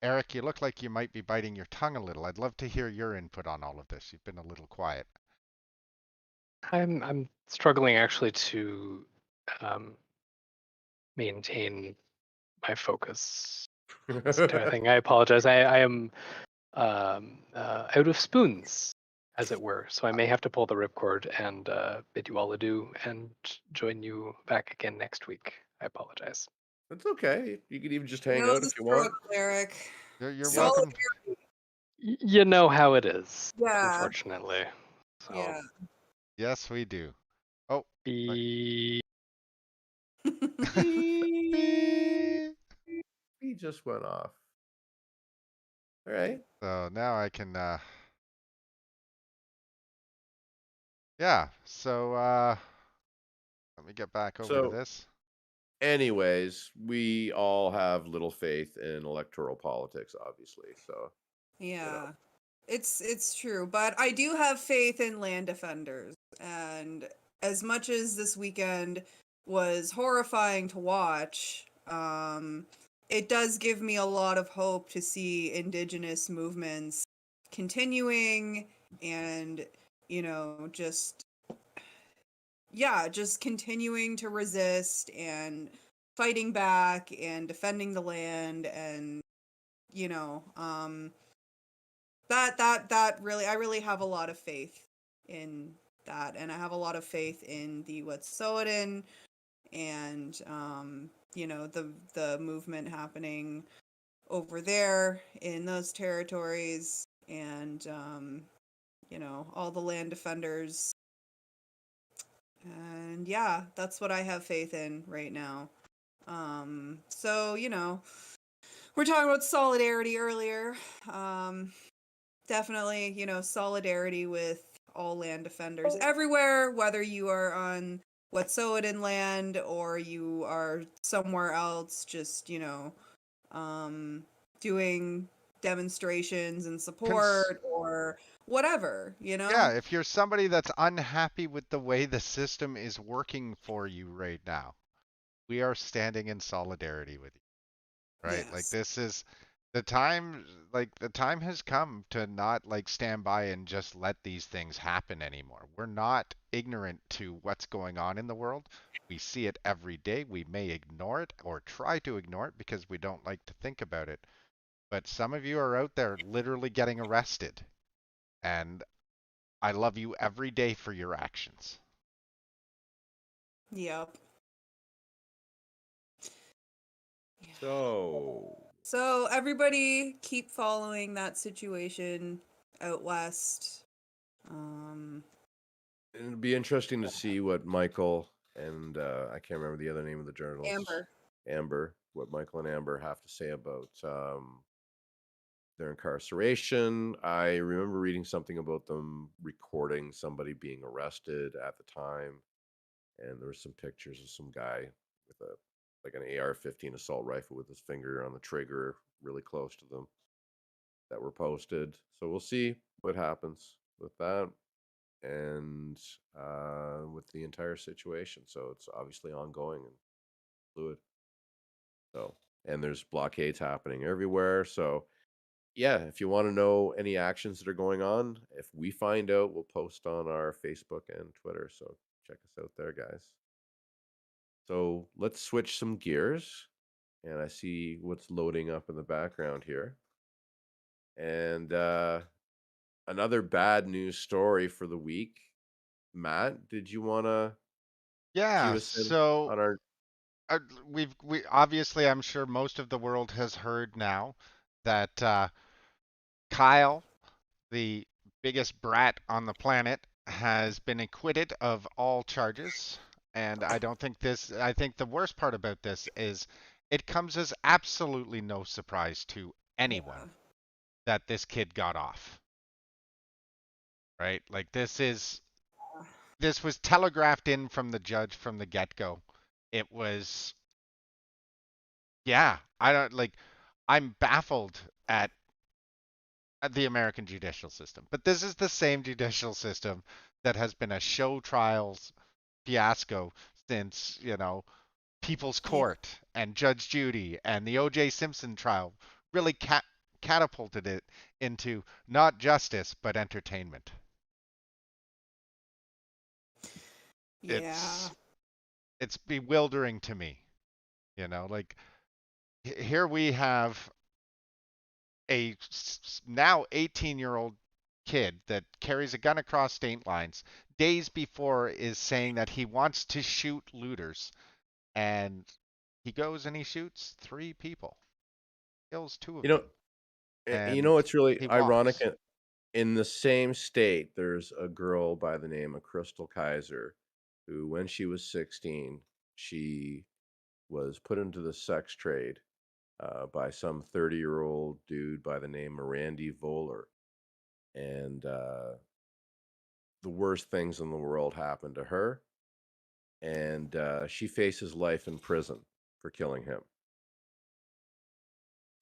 Eric, you look like you might be biting your tongue a little. I'd love to hear your input on all of this. You've been a little quiet. I'm struggling actually to maintain my focus. This entire thing. I apologize. I am out of spoons, as it were. So I may have to pull the ripcord and bid you all adieu and join you back again next week. I apologize. That's okay. You can even just hang No, out the if you want. struggle, Eric. You're Solid- welcome. You know how it is, Yeah. unfortunately. So, Yeah. Yes, we do. Oh. be... He just went off. All right. So now I can, yeah, so, let me get back over to So- this. Anyways, we all have little faith in electoral politics, obviously. So Yeah. It's true, but I do have faith in land defenders. And as much as this weekend was horrifying to watch, it does give me a lot of hope to see Indigenous movements continuing and, just continuing to resist and fighting back and defending the land and, that really, I really have a lot of faith in that, and I have a lot of faith in the Wet'suwet'en and the movement happening over there in those territories, and all the land defenders, and yeah, that's what I have faith in right now. So we're talking about solidarity earlier. Definitely, solidarity with all land defenders everywhere, whether you are on Wet'suwet'en land or you are somewhere else, just, doing demonstrations and support or whatever, Yeah, if you're somebody that's unhappy with the way the system is working for you right now, we are standing in solidarity with you. Right? Like Yes. this is the time, like the time has come to not like stand by and just let these things happen anymore. We're not ignorant to what's going on in the world. We see it every day. We may ignore it or try to ignore it because we don't like to think about it. But some of you are out there literally getting arrested. And I love you every day for your actions. Yep. So Everybody keep following that situation out west. it'd be interesting to see what Michael and I can't remember the other name of the journalist. Amber. What Michael and Amber have to say about their incarceration. I remember reading something about them recording somebody being arrested at the time, and there were some pictures of some guy with an AR-15 assault rifle with his finger on the trigger really close to them that were posted. So we'll see what happens with that and with the entire situation. So it's obviously ongoing and fluid. So, and there's blockades happening everywhere. So yeah, if you want to know any actions that are going on, if we find out, we'll post on our Facebook and Twitter. So check us out there, guys. So let's switch some gears. And I see what's loading up in the background here. And another bad news story for the week. Matt, did you want to Yeah, cue us in so on our we obviously, I'm sure most of the world has heard now that Kyle, the biggest brat on the planet, has been acquitted of all charges. And I think the worst part about this is it comes as absolutely no surprise to anyone that this kid got off. Right? Like this was telegraphed in from the judge from the get-go. It was, yeah, I'm baffled at the American judicial system. But this is the same judicial system that has been a show trials fiasco since, People's Court and Judge Judy and the O.J. Simpson trial really catapulted it into not justice, but entertainment. Yeah. It's bewildering to me. Like here we have a now 18-year-old kid that carries a gun across state lines days before is saying that he wants to shoot looters, and he goes and he shoots 3 people, kills 2 of You know, them, you know and what's really he ironic? walks. In the same state, there's a girl by the name of Crystal Kaiser, who, when she was 16, she was put into the sex trade by some 30-year-old dude by the name of Randy Voller. And the worst things in the world happened to her. And she faces life in prison for killing him.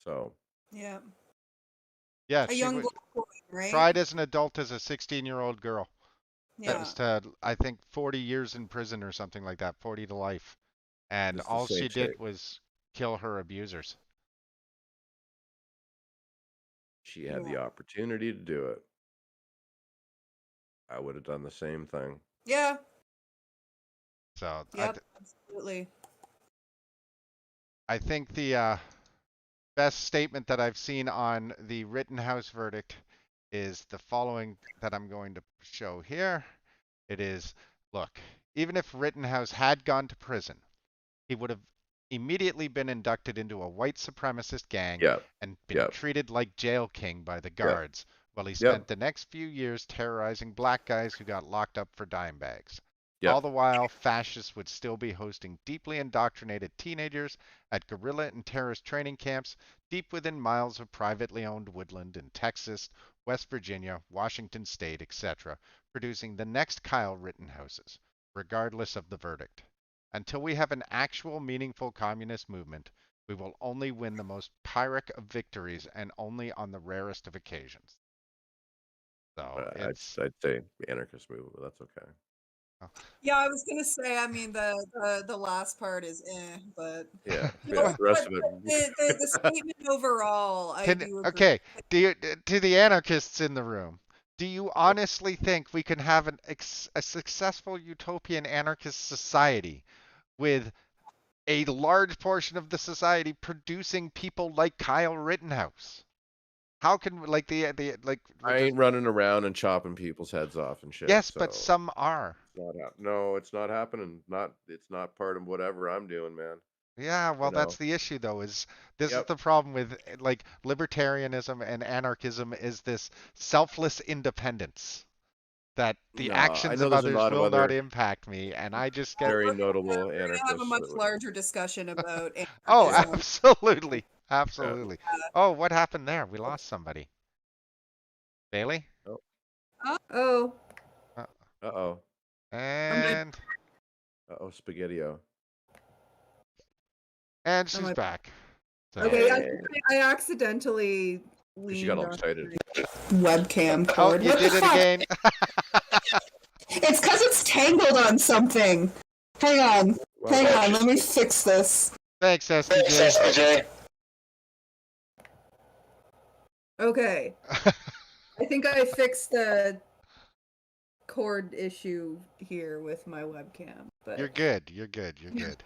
So, Yeah. Yeah, A she young black woman, right? tried as an adult as a 16-year-old girl. Yeah. Sentenced to, I think, 40 years in prison or something like that, 40 to life. And just the all same she did chick. was kill her abusers. She had the Yeah. opportunity to do it. I would have done the same thing. Yeah. So Yep. Absolutely. I think the best statement that I've seen on the Rhittenhouse verdict is the following that I'm going to show here. It is, look, even if Rhittenhouse had gone to prison, he would have immediately been inducted into a white supremacist gang Yeah. and been Yep. treated like jail king by the Yep. guards, while he Yep. spent the next few years terrorizing black guys who got locked up for dime bags. All Yep. the while, fascists would still be hosting deeply indoctrinated teenagers at guerrilla and terrorist training camps deep within miles of privately owned woodland in Texas, West Virginia, Washington State, etc., producing the next Kyle Rittenhouses, regardless of the verdict. Until we have an actual meaningful communist movement, we will only win the most pyrrhic of victories and only on the rarest of occasions. So it's I'd say anarchist movement, but that's okay. Yeah, I was gonna say. I mean, the last part is but Yeah. no, Yeah. The rest but of it. the statement overall, I do agree. okay, to the anarchists in the room, do you honestly think we can have a successful utopian anarchist society with a large portion of the society producing people like Kyle Rittenhouse? How can like the like I ain't running around and chopping people's heads off and shit. yes, So but some are. no, it's not happening. It's not part of whatever I'm doing, man. Yeah, well, You that's know. the issue though, is this is Yep. the problem with like libertarianism and anarchism is this selfless independence that the I actions know of there's a others lot of will not other impact me, and I just get very We're notable gonna have a anarchists much that would. larger discussion about Oh, anarchism. absolutely. Yeah. Absolutely. Oh, what happened there? We lost somebody. Bailey? Oh. Oh. Uh-oh. And Spaghetti-O. and she's back. So, Okay, I accidentally She got leaned all on excited. webcam oh, cord. you What did the it fuck? again. It's because it's tangled on something. Hang on. Well, Hang on, let me fix this. Thanks, SDJ. Okay. I think I fixed the cord issue here with my webcam. But You're good. You're good. You're good.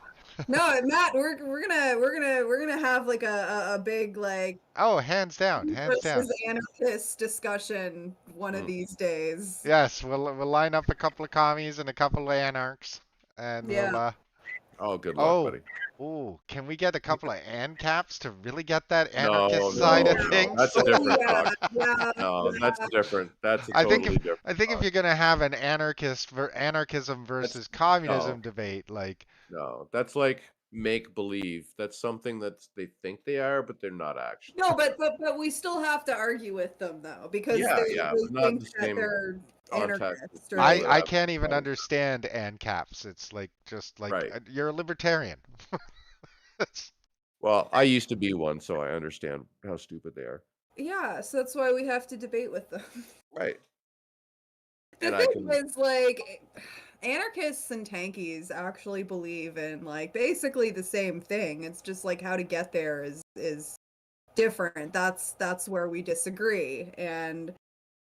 no, Matt, we're gonna have like a big like Oh, hands down. Hands down. versus anarchist discussion one of these days. Yes, we'll line up a couple of commies and a couple of anarchs, and Yeah. we'll Oh, good luck, buddy. Oh, can we get a couple of ANCAPs to really get that No, anarchist side of things? That's a different Yeah, talk. yeah, No, that's different. That's a I totally think different. I think if you're gonna have an anarchism versus communism debate, like No, that's like make believe. That's something that they think they are, but they're not actually. No, but we still have to argue with them though, because Yeah, they but not think the that same they're context. anarchists, right? I can't even understand ANCAPs. It's like just like Right. you're a libertarian. Well, I used to be one, so I understand how stupid they are. Yeah, so that's why we have to debate with them. Right. The And I thing can. is, like, anarchists and tankies actually believe in like basically the same thing. It's just like how to get there is different. That's where we disagree. And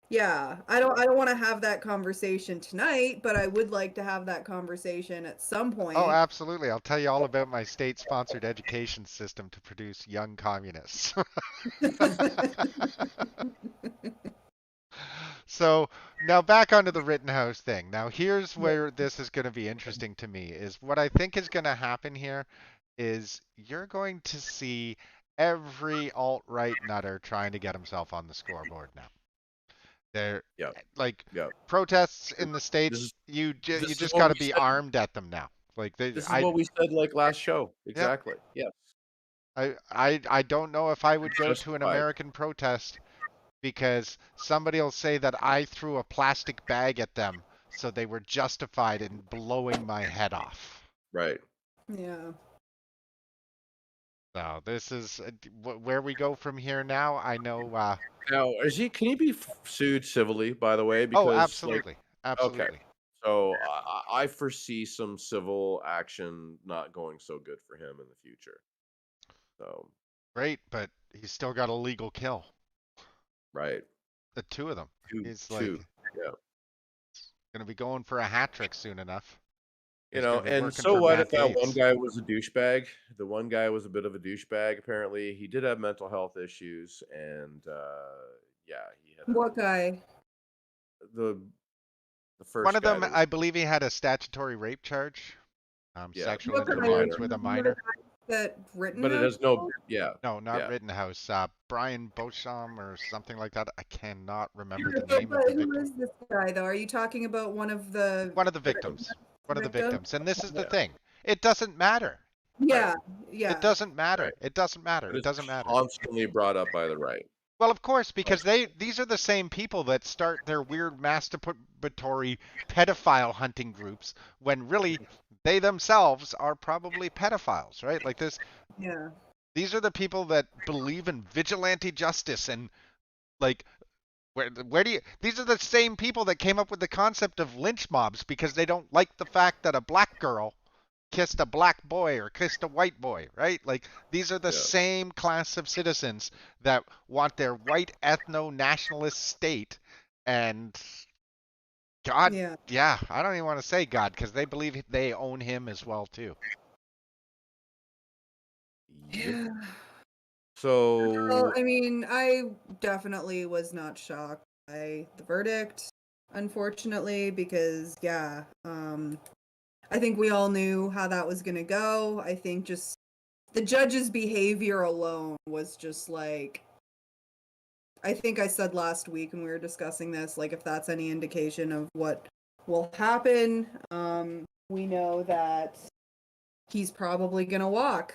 yeah, I don't want to have that conversation tonight, but I would like to have that conversation at some point. Oh, absolutely. I'll tell you all about my state-sponsored education system to produce young communists. So now back onto the Rittenhouse thing. Now here's where this is going to be interesting to me is what I think is going to happen here is you're going to see every alt-right nutter trying to get himself on the scoreboard now. They're Yeah. like Yeah. protests in the This States, is you this is just what got to we be said. armed at them now. Like This is what we said like last show. Yeah. Exactly. Yes. I don't know if I would go to an Justified. American protest because somebody will say that I threw a plastic bag at them, so they were justified in blowing my head off. Right. Yeah. So this is where we go from here now. I know. Now, can he be sued civilly, by the way? Because, Oh, like, absolutely. Absolutely. okay. So I foresee some civil action not going so good for him in the future. So, Great, but he's still got a legal kill. right. The two of them. He's like Two. Yeah. going to be going for a hat trick soon enough. You He's know, gonna be and working so for what Matt if that one Gaetz. guy was a douchebag? The one guy was a bit of a douchebag. Apparently, he did have mental health issues, and yeah, he had What guy? the first One of guy them, that was, I believe he had a statutory rape charge. yeah, Sexual What guy? interference with a Remember minor. that Rhittenhouse? but it has no, yeah, No, not yeah. Rhittenhouse. Brian Beauchamp or something like that. I cannot remember the But name of the who victim. is this guy though? Are you talking about one of the victims. One of the victim? victims. And this is the Yeah. thing. It doesn't matter. Yeah, yeah. It doesn't matter. Right. It doesn't matter. But It it's doesn't matter. constantly brought up by the right. Well, of course, because these are the same people that start their weird masturbatory pedophile hunting groups when really they themselves are probably pedophiles, right? Like this. Yeah. These are the people that believe in vigilante justice and like where do you these are the same people that came up with the concept of lynch mobs because they don't like the fact that a black girl kissed a black boy or kissed a white boy, right? Like these are the same class of citizens that want their white ethno-nationalist state, and God, yeah, I don't even want to say God because they believe they own him as well too. Yeah. So, Well, I mean, I definitely was not shocked by the verdict, unfortunately, because yeah, I think we all knew how that was gonna go. I think just the judge's behavior alone was just like, I think I said last week when we were discussing this, like if that's any indication of what will happen, we know that he's probably gonna walk,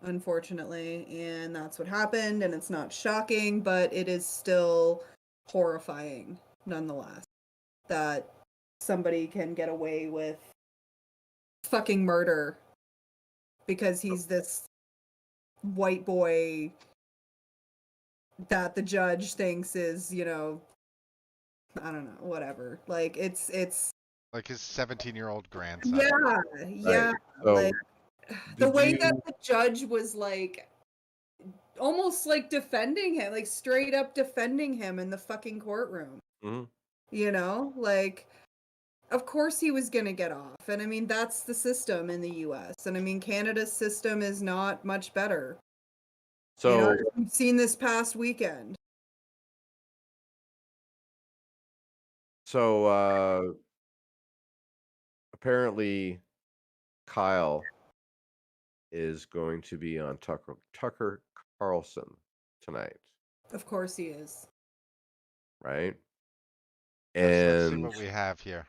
unfortunately, and that's what happened, and it's not shocking, but it is still horrifying nonetheless that somebody can get away with fucking murder because he's this white boy that the judge thinks is, you know, I don't know, whatever. Like it's like his 17-year-old grandson. Yeah. So, like the way that the judge was like almost like defending him, like straight up defending him in the fucking courtroom. Mhm. You know, like of course he was going to get off. And I mean, that's the system in the US. And I mean, Canada's system is not much better. So, you know, we've seen this past weekend. So, apparently Kyle is going to be on Tucker Carlson tonight, Of course he is. right? Let's see And what we have here.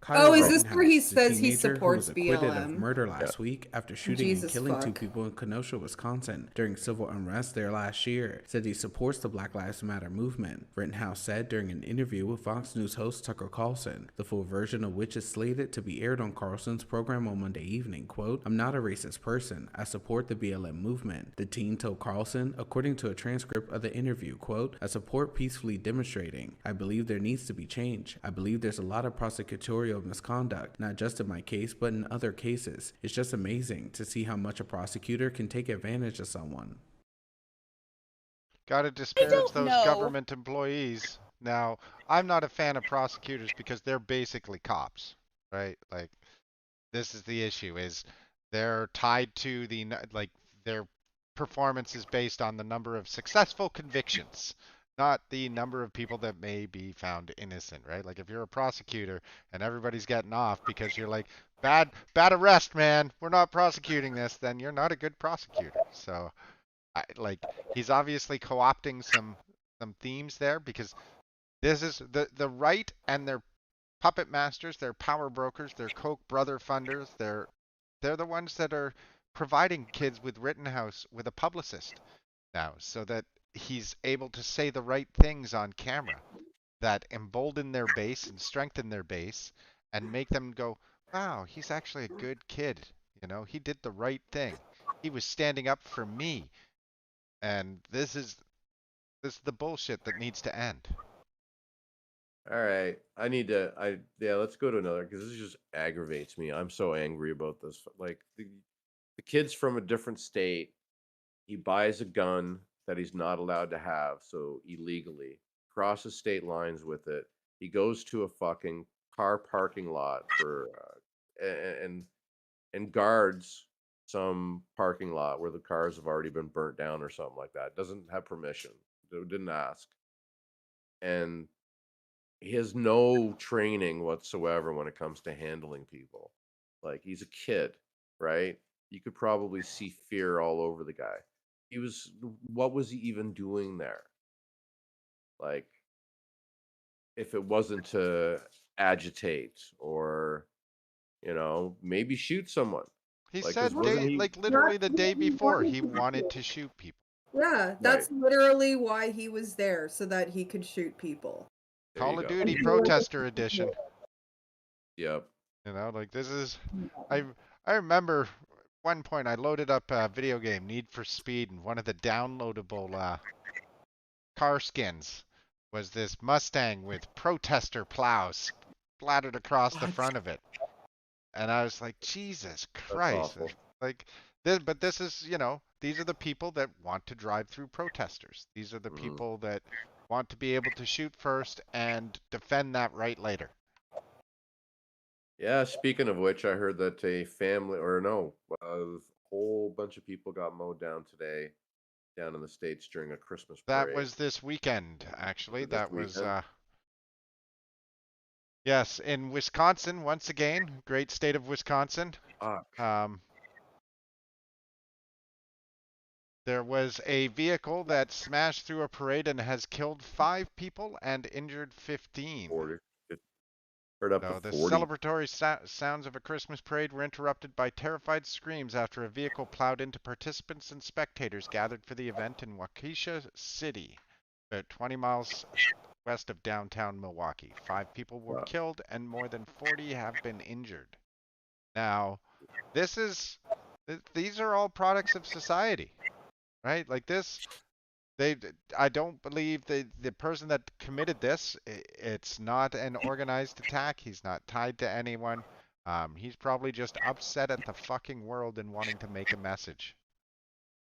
Kyle is this where he says he supports acquitted of BLM? murder last week after shooting and killing two fuck. people in Kenosha, Wisconsin during civil unrest there last year, said he supports the Black Lives Matter movement. Rhittenhouse said during an interview with Fox News host Tucker Carlson, the full version of which is slated to be aired on Carlson's program on Monday evening, quote, "I'm not a racist person. I support the BLM movement." The teen told Carlson, according to a transcript of the interview, quote, "I support peacefully demonstrating. I believe there needs to be change. I believe there's a lot of prosecutorial misconduct, not just in my case, but in other cases. It's just amazing to see how much a prosecutor can take advantage of someone." Gotta disparage those government employees. Now, I'm not a fan of prosecutors because they're basically cops, right? Like, this is the issue, is they're tied to the, like, their performance is based on the number of successful convictions. not the number of people that may be found innocent, right? Like if you're a prosecutor and everybody's getting off because you're like, bad arrest, man, we're not prosecuting this, then you're not a good prosecutor. So like he's obviously co-opting some themes there, because this is the right and their puppet masters, their power brokers, their Koch brother funders, they're the ones that are providing kids with Rhittenhouse with a publicist now, so that he's able to say the right things on camera that embolden their base and strengthen their base and make them go, wow, he's actually a good kid. You know, he did the right thing. He was standing up for me. And this is the bullshit that needs to end. All right, let's go to another, because this just aggravates me. I'm so angry about this. Like the kid's from a different state. He buys a gun that he's not allowed to have, so illegally crosses state lines with it. He goes to a fucking car parking lot for and guards some parking lot where the cars have already been burnt down or something like that. Doesn't have permission. Didn't ask. And he has no training whatsoever when it comes to handling people. Like, he's a kid, right? You could probably see fear all over the guy. What was he even doing there? Like, if it wasn't to agitate or, maybe shoot someone. He Like, said, like literally the day before, he wanted to shoot people. Yeah, that's literally why he was there, so that he could shoot people. Call of Duty Protester Edition. Yep. You know, like this is, I remember one point I loaded up a video game, Need for Speed, and one of the downloadable car skins was this Mustang with protester plows splattered across the front of it. And I was like, Jesus Christ. Like this, but this is, these are the people that want to drive through protesters. These are the people that want to be able to shoot first and defend that right later. Yeah, speaking of which, I heard that a whole bunch of people got mowed down today down in the States during a Christmas parade. That was this weekend, actually. Yes, in Wisconsin, once again, great state of Wisconsin. There was a vehicle that smashed through a parade and has killed 5 people and injured 15. 40. Heard up to 40. The celebratory sounds of a Christmas parade were interrupted by terrified screams after a vehicle plowed into participants and spectators gathered for the event in Waukesha City, about 20 miles west of downtown Milwaukee. 5 people were killed and more than 40 have been injured. Now, these are all products of society, right? Like this, I don't believe the person that committed this, it's not an organized attack. He's not tied to anyone. He's probably just upset at the fucking world and wanting to make a message.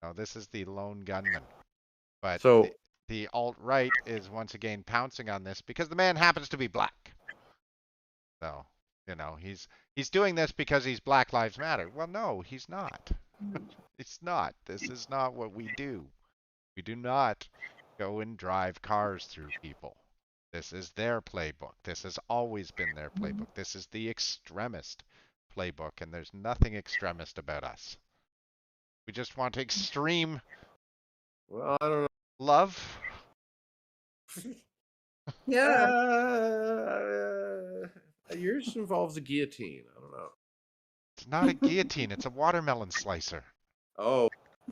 Now, this is the lone gunman. But the alt-right is once again pouncing on this because the man happens to be black. So, he's doing this because he's Black Lives Matter. Well, no, he's not. It's not. This is not what we do. We do not go and drive cars through people. This is their playbook. This has always been their playbook. This is the extremist playbook, and there's nothing extremist about us. We just want extreme I don't know. Love. Yeah. Yours involves a guillotine. I don't know. It's not a guillotine. It's a watermelon slicer. Oh.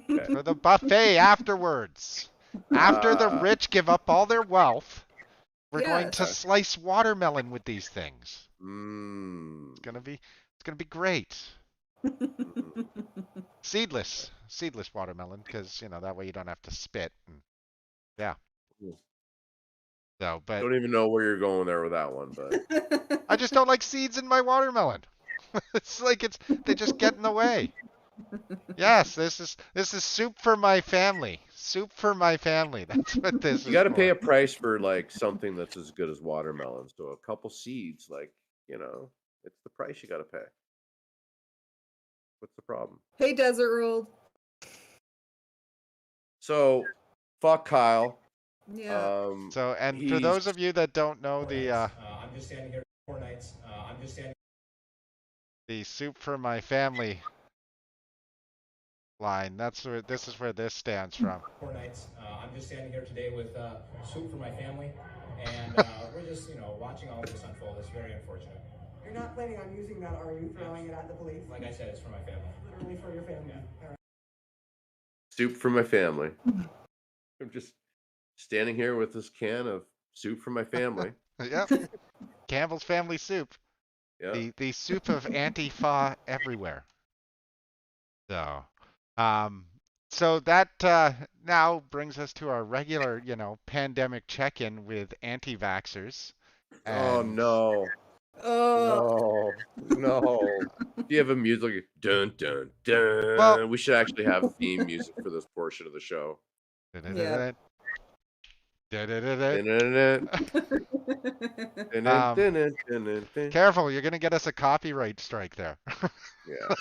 Okay. For the buffet afterwards. After the rich give up all their wealth, we're going to slice watermelon with these things. It's gonna be great. Seedless watermelon, because that way you don't have to spit. And, yeah. So, but don't even know where you're going there with that one, but I just don't like seeds in my watermelon. It's like they just get in the way. Yes, this is soup for my family. Soup for my family. That's what this is. You got to pay a price for like something that's as good as watermelon. So a couple seeds, like, it's the price you got to pay. What's the problem? Hey, Desert World. So, fuck Kyle. Yeah. So, and for those of you that don't know the, I'm just standing here 4 nights. I'm just standing. The soup for my family line. This is where this stands from. 4 nights. I'm just standing here today with soup for my family, and we're just, watching all of this unfold. It's very unfortunate. You're not planning on using that, are you? Throwing it at the police? Like I said, it's for my family. Literally for your family. Yeah. All right. Soup for my family. I'm just standing here with this can of soup for my family. Yep. Campbell's family soup. Yeah. The soup of Antifa everywhere. So, so that now brings us to our regular, pandemic check-in with anti-vaxxers. Oh no. Oh No. Do you have a music? Dun dun dun. Well, we should actually have theme music for this portion of the show. Yeah. Careful, you're gonna get us a copyright strike there. Yeah.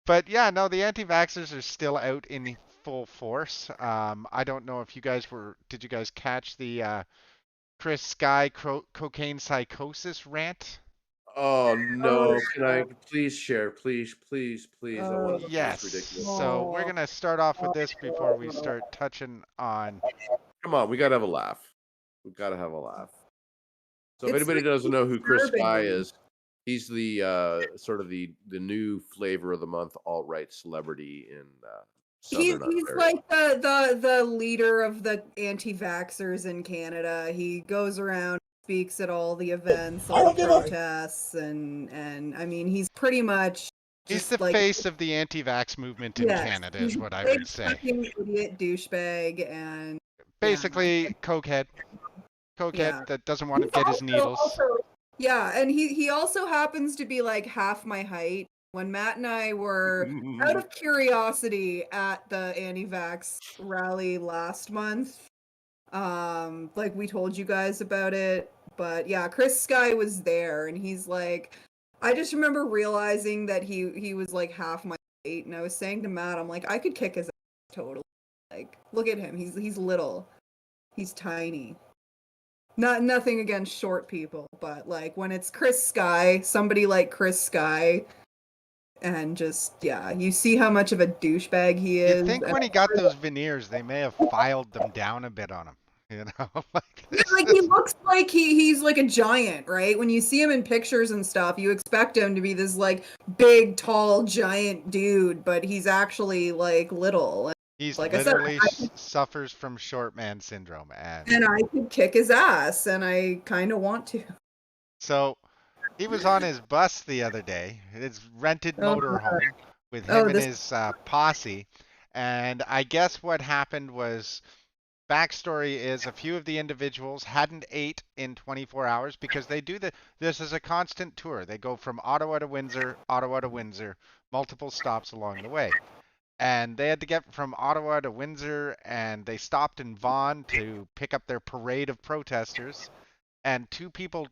But yeah, no, the anti-vaxxers are still out in full force. I don't know if you guys did you guys catch the Chris Sky cocaine psychosis rant? Oh no! Can I please share? Please. I want to. Yes. Ridiculous. So we're gonna start off with this before we start touching on. Come on, we gotta have a laugh. We gotta have a laugh. So if anybody doesn't know who Chris Sky is, he's the sort of the new flavor of the month alt-right celebrity in He's Ontario. like the leader of the anti-vaxxers in Canada. He goes around, speaks at all the events, all the protests, and I mean, he's pretty much He's the face of the anti-vax movement in Canada, is what I would say. Idiot douchebag, and basically cokehead that doesn't want to get his needles. And he also happens to be like half my height. When Matt and I were out of curiosity at the anti-vax rally last month, like we told you guys about it, but yeah, Chris Sky was there, and he's like, I just remember realizing that he was like half my height, and I was saying to Matt, I'm like, I could kick his ass totally. Like, look at him, he's little, he's tiny. Nothing against short people, but like when it's Chris Sky, somebody like Chris Sky. And just, you see how much of a douchebag he is. I think when he got those veneers, they may have filed them down a bit on him, like he looks like he's like a giant, right? When you see him in pictures and stuff, you expect him to be this like big, tall, giant dude, but he's actually like little. He's like literally suffers from short man syndrome. And I could kick his ass, and I kind of want to. So he was on his bus the other day, his rented motorhome, with him and his posse. And I guess what happened was, backstory is a few of the individuals hadn't ate in 24 hours because they do this is a constant tour. They go from Ottawa to Windsor, multiple stops along the way. And they had to get from Ottawa to Windsor, and they stopped in Vaughan to pick up their parade of protesters. And 2 people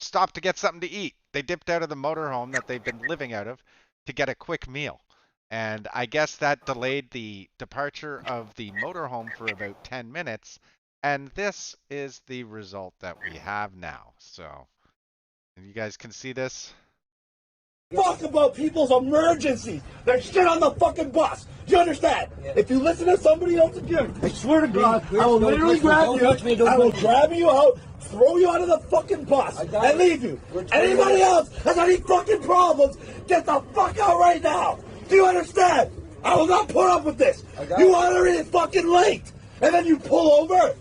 stopped to get something to eat. They dipped out of the motorhome that they've been living out of to get a quick meal. And I guess that delayed the departure of the motorhome for about 10 minutes. And this is the result that we have now. So, you guys can see this. Fuck about people's emergencies. There's shit on the fucking bus. Do you understand? Yeah. If you listen to somebody else again, I swear to God, I will literally grab you. I will grab you out, throw you out of the fucking bus, and leave you. Anybody else has any fucking problems, get the fuck out right now. Do you understand? I will not put up with this. You are already fucking late, and then you pull over.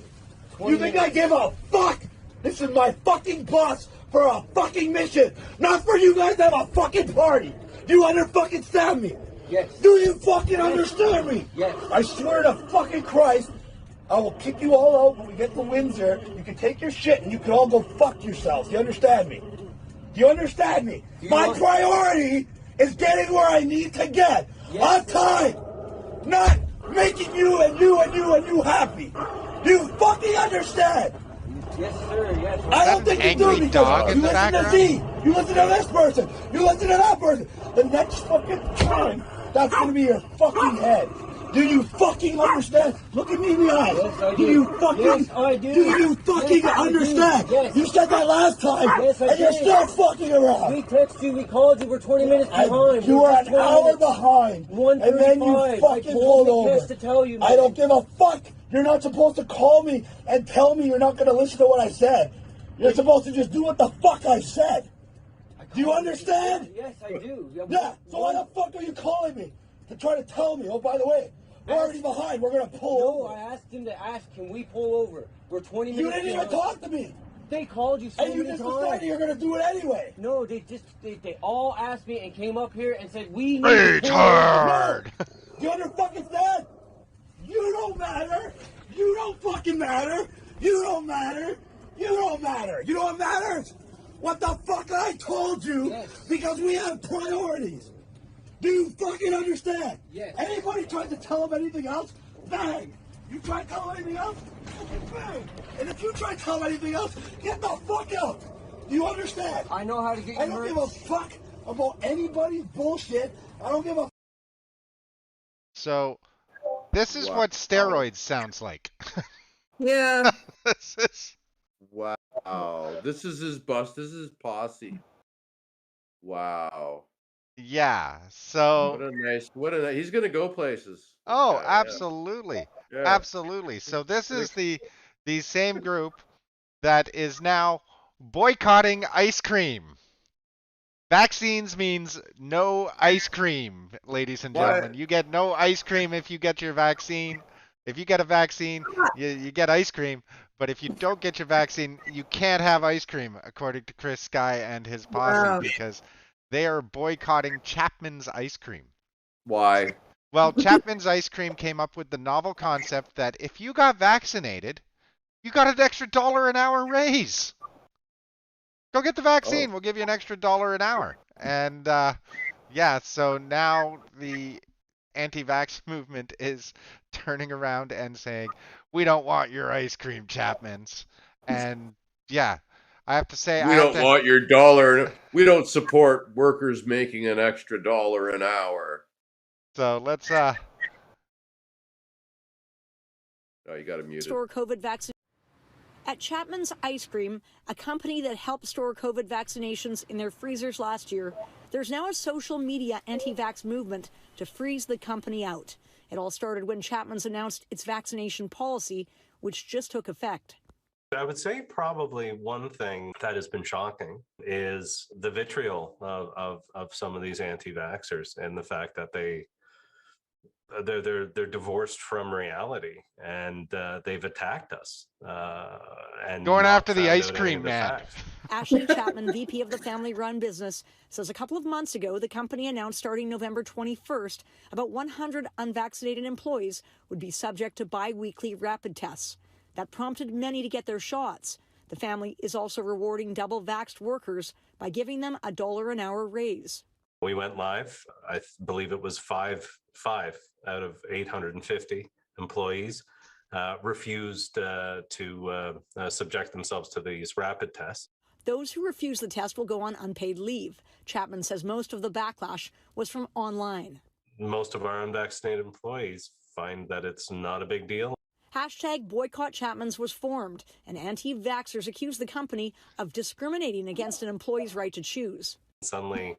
You think I give a fuck? This is my fucking bus. For a fucking mission, not for you guys to have a fucking party. Do you understand me? Yes. Do you fucking understand me? Yes. I swear to fucking Christ, I will kick you all out when we get to Windsor. You can take your shit and you can all go fuck yourselves. Do you understand me? Do you understand me? My priority is getting where I need to get on time, not making you and you and you and you happy. Do you fucking understand? Yes, sir. Yes. I don't think you do because you listen to Z, you listen to this person, you listen to that person. The next fucking time, that's gonna be your fucking head. Do you fucking understand? Look at me in the eyes. Yes, I do do. you fucking Yes, I do. Do you fucking Yes, I understand? do. Yes. You said that last time, Yes, I and you're did. still fucking around. We texted you, we called you, we're 20 minutes behind. You are an hour behind, and then you 1:35. fucking I pulled told over. Nikes to tell you, I don't give a fuck. You're not supposed to call me and tell me you're not going to listen to what I said. You're supposed to just do what the fuck I said. Do you understand? Yes, I do. Yeah, so why the fuck are you calling me? To try to tell me, oh, by the way, we're already behind, we're going to pull No, over. I asked him to ask, can we pull over? We're 20 minutes You didn't even behind. talk to me. They called you so And you many just times. decided you're going to do it anyway. No, they all asked me and came up here and said, we need to pull over. No. Do you understand? You don't matter. You don't fucking matter. You don't matter. You don't matter. You know what matters? What the fuck I told you, Yes. because we have priorities. Do you fucking understand? Yes. Anybody tries to tell them anything else, bang. You try to tell them anything else, bang. And if you try to tell them anything else, get the fuck out. Do you understand? I know how to get you I don't give a fuck about anybody's bullshit. I don't give a. So, this is what steroids sounds like. Yeah. This is... Wow. This is his bus. This is his posse. Wow. Yeah. So. What a nice. He's gonna go places. Oh, Yeah. absolutely. Yeah. Absolutely. So this is the same group that is now boycotting ice cream. Vaccines means no ice cream, ladies and gentlemen. You get no ice cream if you get your vaccine. If you get a vaccine, you get ice cream. But if you don't get your vaccine, you can't have ice cream, according to Chris Sky and his posse, because they are boycotting Chapman's ice cream. Why? Well, Chapman's ice cream came up with the novel concept that if you got vaccinated, you got an extra $1 an hour raise. Go get the vaccine. We'll give you an extra $1 an hour. And yeah, so now the anti-vax movement is turning around and saying, we don't want your ice cream, Chapman's. And yeah, I have to say, we don't want your dollar. We don't support workers making an extra $1 an hour. So let's Oh, you got it muted. Store COVID vaccine at Chapman's Ice Cream, a company that helped store COVID vaccinations in their freezers last year. There's now a social media anti-vax movement to freeze the company out. It all started when Chapman's announced its vaccination policy, which just took effect. I would say probably one thing that has been shocking is the vitriol of some of these anti-vaxxers and the fact that they're divorced from reality, and they've attacked us and going after the found ice out cream any of the man. facts. Ashley Chapman, VP of the family-run business, says a couple of months ago the company announced starting November 21st about 100 unvaccinated employees would be subject to bi-weekly rapid tests. That prompted many to get their shots. The family is also rewarding double-vaxxed workers by giving them a $1 an hour raise. We went live. I believe it was five out of 850 employees refused to subject themselves to these rapid tests. Those who refuse the test will go on unpaid leave. Chapman says most of the backlash was from online. Most of our unvaccinated employees find that it's not a big deal. Hashtag Boycott Chapman's was formed, and anti-vaxxers accused the company of discriminating against an employee's right to choose. Suddenly,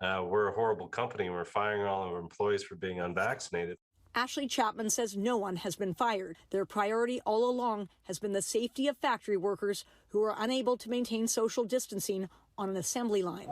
we're a horrible company and we're firing all our employees for being unvaccinated. Ashley Chapman says no one has been fired. Their priority all along has been the safety of factory workers who are unable to maintain social distancing on an assembly line.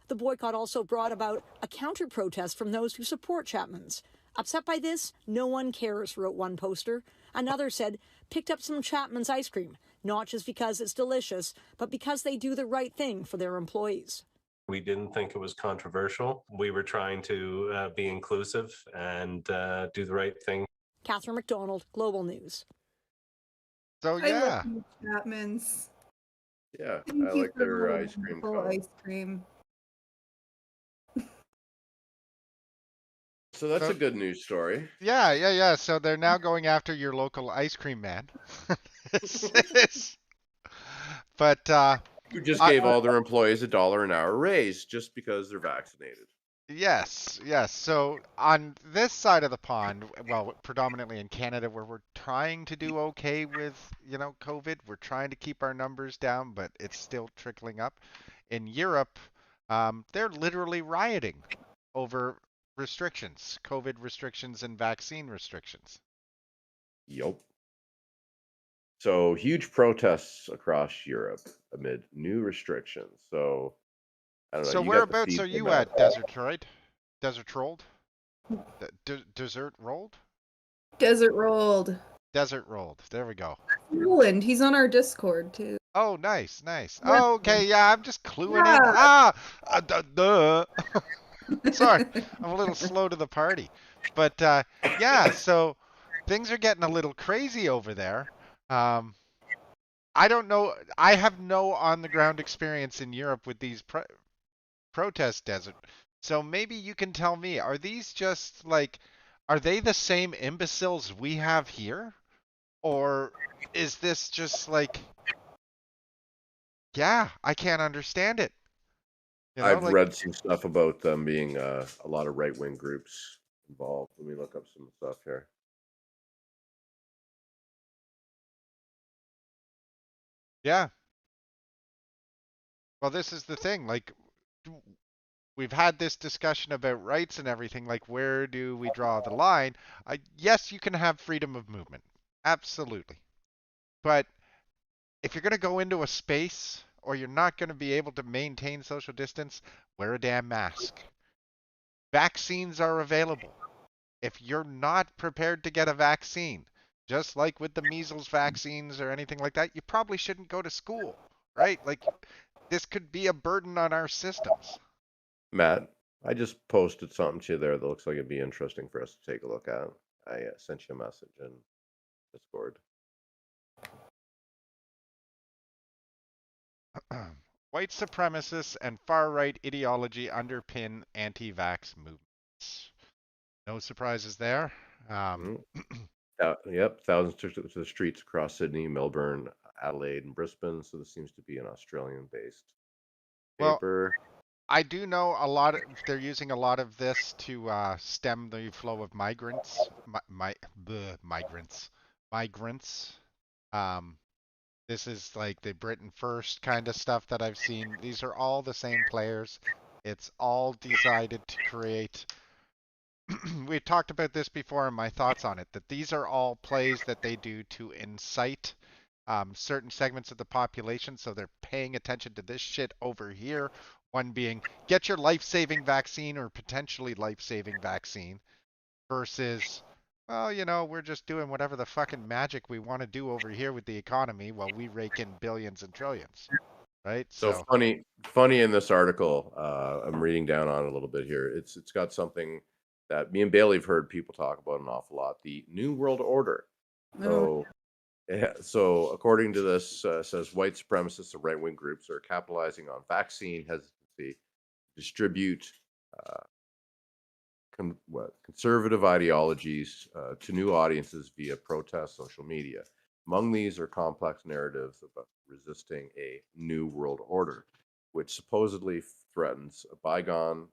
The boycott also brought about a counter-protest from those who support Chapman's. Upset by this, no one cares, wrote one poster. Another said, picked up some Chapman's ice cream, not just because it's delicious, but because they do the right thing for their employees. We didn't think it was controversial. We were trying to be inclusive and do the right thing. Catherine McDonald, Global News. So yeah, I love Chapman's. Yeah, Thank I you like for their the ice cream wonderful cone. ice cream. So that's a good news story. yeah. So they're now going after your local ice cream man. But Who just gave all their employees a $1 an hour raise just because they're vaccinated. Yes, yes. So on this side of the pond, well, predominantly in Canada, where we're trying to do okay with, COVID, we're trying to keep our numbers down, but it's still trickling up. In Europe, they're literally rioting over restrictions, COVID restrictions and vaccine restrictions. Yup. So huge protests across Europe amid new restrictions. So I don't know. So You got the whereabouts feed are from you that. at, Desertroid? Desert Rolled? Desert Rolled? Desert Rolled. Desert Rolled. There we go. Roland, he's on our Discord too. Oh, nice, nice. Yeah. Oh, okay, yeah, I'm just cluing in. Yeah. Duh. Sorry, I'm a little slow to the party. But yeah, so things are getting a little crazy over there. I don't know. I have no on-the-ground experience in Europe with these protest desert. So maybe you can tell me, are these just like, are they the same imbeciles we have here? Or is this just like, yeah, I can't understand it. I've read some stuff about them being a lot of right-wing groups involved. Let me look up some stuff here. Yeah. Well, this is the thing. Like, we've had this discussion about rights and everything. Like, where do we draw the line? Yes, you can have freedom of movement. Absolutely. But if you're going to go into a space or you're not going to be able to maintain social distance, wear a damn mask. Vaccines are available. If you're not prepared to get a vaccine, just like with the measles vaccines or anything like that, you probably shouldn't go to school, right? Like, this could be a burden on our systems. Matt, I just posted something to you there that looks like it'd be interesting for us to take a look at. I sent you a message in Discord. White supremacists and far-right ideology underpin anti-vax movements. No surprises there. Yep, thousands took to the streets across Sydney, Melbourne, Adelaide, and Brisbane. So this seems to be an Australian-based paper. Well, I do know a lot of, they're using a lot of this to stem the flow of migrants. Migrants. This is like the Britain First kind of stuff that I've seen. These are all the same players. It's all decided to create. We talked about this before and my thoughts on it, that these are all plays that they do to incite certain segments of the population. So they're paying attention to this shit over here. One being, get your life-saving vaccine or potentially life-saving vaccine versus, well, we're just doing whatever the fucking magic we want to do over here with the economy while we rake in billions and trillions, right? So funny in this article, I'm reading down on it a little bit here. It's got something that me and Bailey have heard people talk about an awful lot, the New World Order. So, yeah, so according to this, says white supremacists and right-wing groups are capitalizing on vaccine hesitancy, distribute conservative ideologies to new audiences via protest, social media. Among these are complex narratives about resisting a new world order, which supposedly threatens a bygone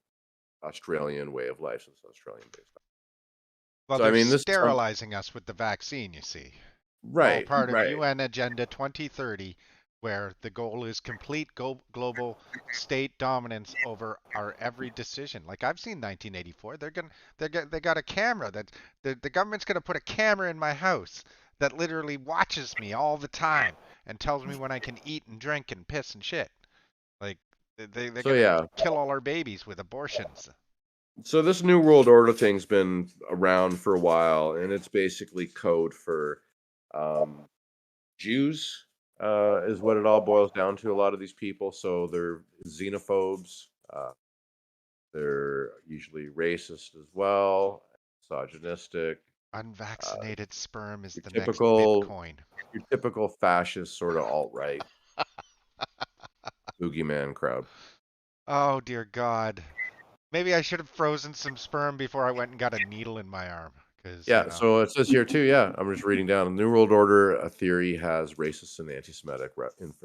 Australian way of life. Since Australian-based. Well, so, they're sterilizing us with the vaccine, you see. Right. All part of UN Agenda 2030, where the goal is complete global state dominance over our every decision. Like, I've seen 1984. They got a camera that the government's gonna put a camera in my house that literally watches me all the time and tells me when I can eat and drink and piss and shit. Like, they're gonna kill all our babies with abortions. So this New World Order thing's been around for a while, and it's basically code for Jews, is what it all boils down to. A lot of these people, so they're xenophobes. They're usually racist as well, misogynistic. Unvaccinated sperm is the typical, next Bitcoin. Your typical fascist sort of alt-right boogeyman crowd. Oh dear God. Maybe I should have frozen some sperm before I went and got a needle in my arm. Yeah, so it says here too, yeah, I'm just reading down. The New World Order theory has racist and anti-Semitic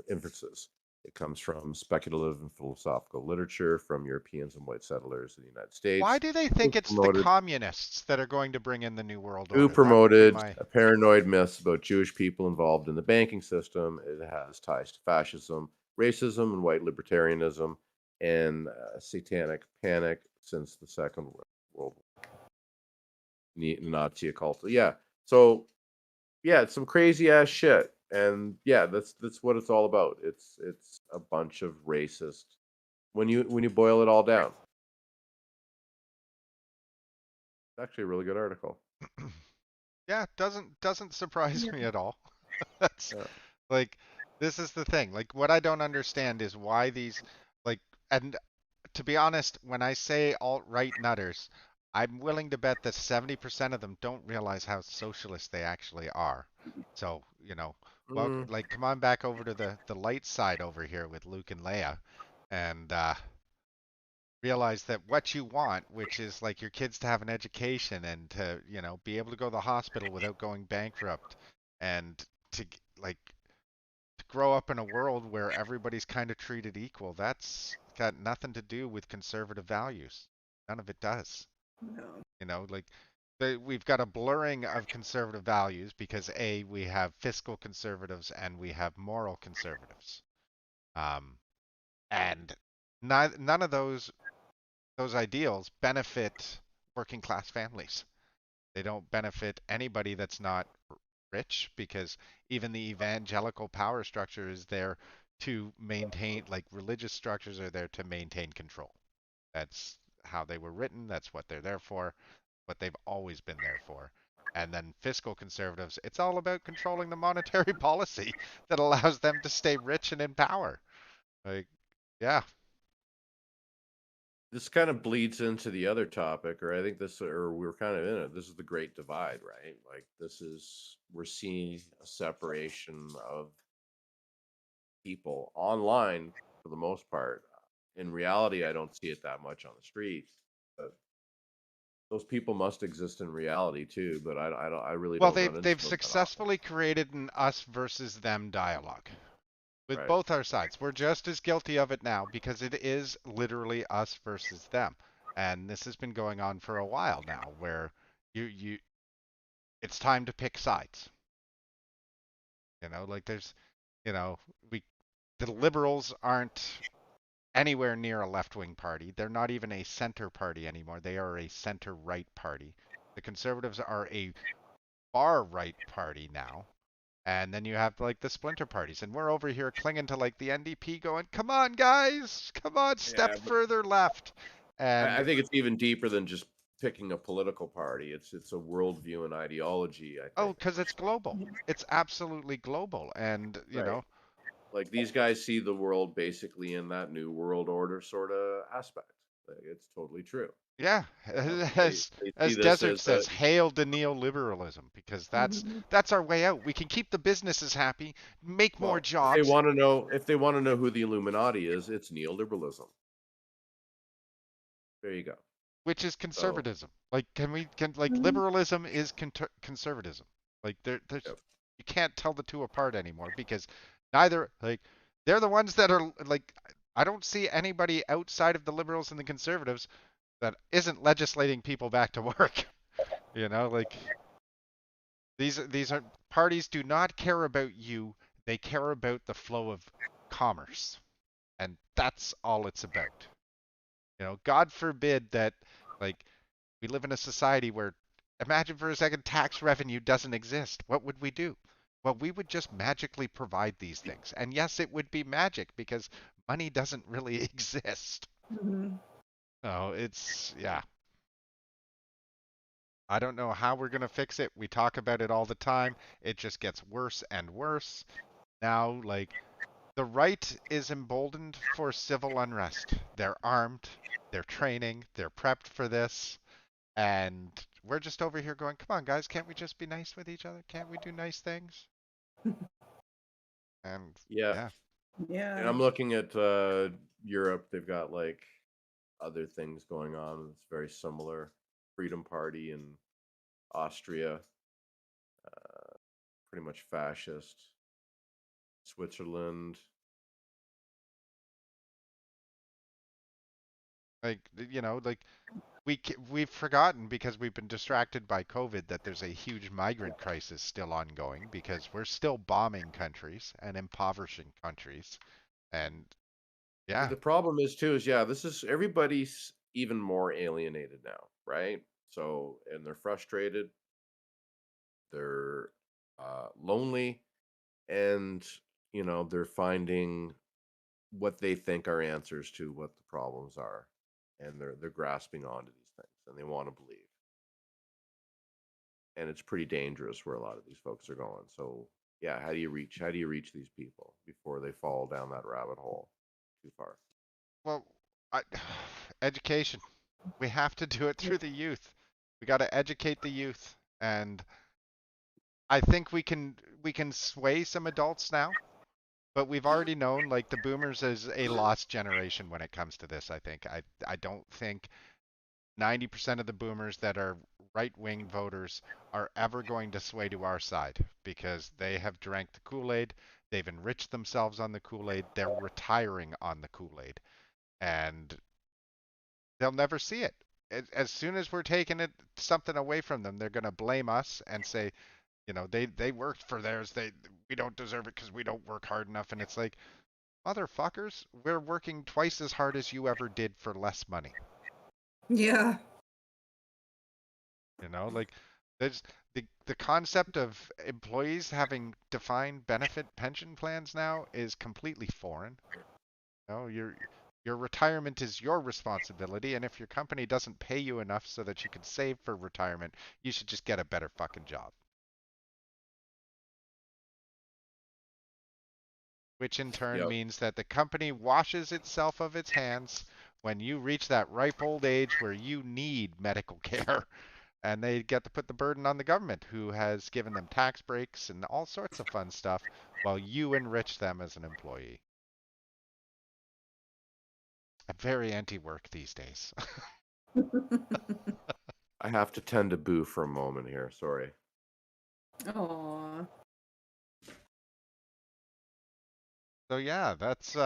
inferences. It comes from speculative and philosophical literature from Europeans and white settlers in the United States. Why do they think it's the communists that are going to bring in the New World Order? Who promoted paranoid myths about Jewish people involved in the banking system. It has ties to fascism, racism, and white libertarianism, and satanic panic since the Second World War. Nazi occult. Yeah. So, yeah, it's some crazy ass shit. And yeah, that's what it's all about. It's a bunch of racist when you boil it all down. It's actually a really good article. Yeah, doesn't surprise me at all. That's like, this is the thing. Like, what I don't understand is why these, like, and to be honest, when I say alt-right nutters, I'm willing to bet that 70% of them don't realize how socialist they actually are. So, you know, well, like, come on back over to the light side over here with Luke and Leia, and realize that what you want, which is like your kids to have an education and to, you know, be able to go to the hospital without going bankrupt, and to like to grow up in a world where everybody's kind of treated equal, that's got nothing to do with conservative values. None of it does. No. You know, like we've got a blurring of conservative values because we have fiscal conservatives and we have moral conservatives. And none of those ideals benefit working class families. They don't benefit anybody that's not rich, because even the evangelical power structure is there to maintain, like, religious structures are there to maintain control. That's how they were written. That's what they're there for, what they've always been there for. And then fiscal conservatives, it's all about controlling the monetary policy that allows them to stay rich and in power. Like, yeah. This kind of bleeds into the other topic, or I think we're kind of in it. This is the great divide, right? Like, we're seeing a separation of people online for the most part. In reality, I don't see it that much on the street, but those people must exist in reality too. But I really don't. Well, they've successfully created an us versus them dialogue. With both our sides. We're just as guilty of it now because it is literally us versus them. And this has been going on for a while now, where it's time to pick sides. You know, like there's, you know, the liberals aren't anywhere near a left-wing party. They're not even a center party anymore. They are a center-right party. The conservatives are a far-right party now. And then you have like the splinter parties, and we're over here clinging to like the NDP, going, "Come on, guys, come on, step further left." And I think it's even deeper than just picking a political party. It's a worldview and ideology. I think. Oh, because it's global. It's absolutely global, and you know, like these guys see the world basically in that new world order sort of aspect. Like, it's totally true. Yeah, as Desert says, hail to neoliberalism, because that's our way out. We can keep the businesses happy, make more jobs. If they want to know who the Illuminati is, it's neoliberalism. There you go. Which is conservatism. Like, liberalism is conservatism. Like, there's you can't tell the two apart anymore, because neither, like, they're the ones that are like, I don't see anybody outside of the liberals and the conservatives that isn't legislating people back to work. You know, like, these are parties do not care about you. They care about the flow of commerce. And that's all it's about. You know, God forbid that, like, we live in a society where, imagine for a second, tax revenue doesn't exist. What would we do? Well, we would just magically provide these things. And yes, it would be magic, because money doesn't really exist. Oh, yeah. I don't know how we're going to fix it. We talk about it all the time. It just gets worse and worse. Now, like, the right is emboldened for civil unrest. They're armed, they're training, they're prepped for this. And we're just over here going, come on, guys, can't we just be nice with each other? Can't we do nice things? And yeah. And I'm looking at Europe. They've got like other things going on. It's very similar. Freedom Party in Austria, pretty much fascist. Switzerland, Like, we've forgotten because we've been distracted by COVID that there's a huge migrant crisis still ongoing because we're still bombing countries and impoverishing countries. And yeah. The problem is too is this is everybody's even more alienated now, right? So, and they're frustrated, they're lonely, and they're finding what they think are answers to what the problems are, and they're grasping onto these things and they want to believe. And it's pretty dangerous where a lot of these folks are going. So yeah, how do you reach these people before they fall down that rabbit hole too far? Well, education. We have to do it through the youth. We got to educate the youth, and I think we can sway some adults now, but we've already known like the boomers is a lost generation when it comes to this. I think I don't think 90% of the boomers that are right-wing voters are ever going to sway to our side because they have drank the Kool-Aid, they've enriched themselves on the Kool-Aid, they're retiring on the Kool-Aid, and they'll never see it. As soon as we're taking something away from them, they're going to blame us and say, they worked for theirs. We don't deserve it because we don't work hard enough. And it's like, motherfuckers, we're working twice as hard as you ever did for less money. Yeah. Like there's the concept of employees having defined benefit pension plans now is completely foreign. Your retirement is your responsibility, and if your company doesn't pay you enough so that you can save for retirement, you should just get a better fucking job. Which in turn means that the company washes itself of its hands when you reach that ripe old age where you need medical care, and they get to put the burden on the government, who has given them tax breaks and all sorts of fun stuff, while you enrich them as an employee. I'm very anti-work these days. I have to tend to boo for a moment here. Sorry. Aww. So yeah, that's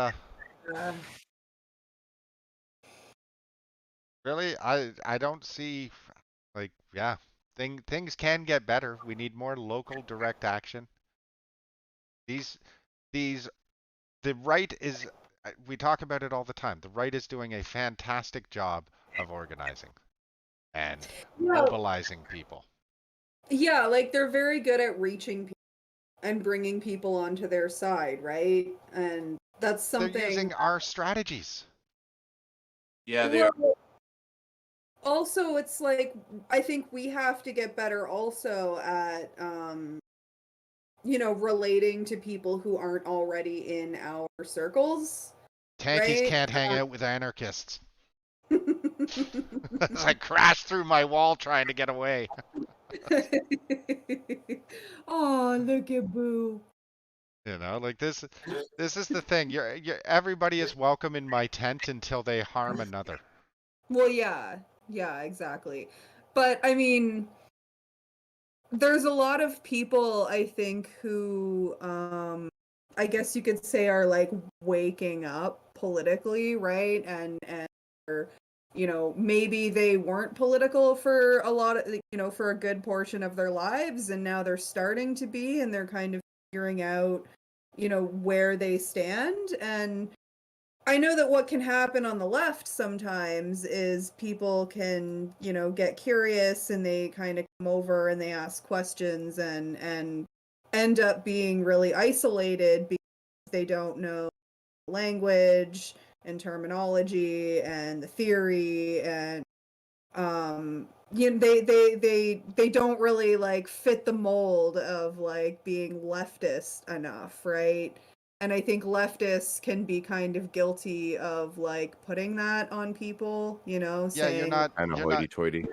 really I don't see things can get better. We need more local direct action. The right is, we talk about it all the time. The right is doing a fantastic job of organizing and mobilizing people. Yeah, like they're very good at reaching people and bringing people onto their side, right? And that's something. They're using our strategies. Yeah, they are. Also, it's like, I think we have to get better also at, relating to people who aren't already in our circles. Tankies right? can't hang out with anarchists. As I crashed through my wall trying to get away. Oh, look at Boo. Like this is the thing. Everybody is welcome in my tent until they harm another. Well, yeah, exactly. But I mean, there's a lot of people, I think, who I guess you could say are like waking up politically, right? And maybe they weren't political for a lot of, for a good portion of their lives, and now they're starting to be, and they're kind of figuring out, where they stand. And I know that what can happen on the left sometimes is people can, get curious, and they kind of come over and they ask questions and end up being really isolated because they don't know language and terminology and the theory, and they don't really like fit the mold of like being leftist enough, right? And I think leftists can be kind of guilty of like putting that on people, saying, you're not kind of hoity-toity.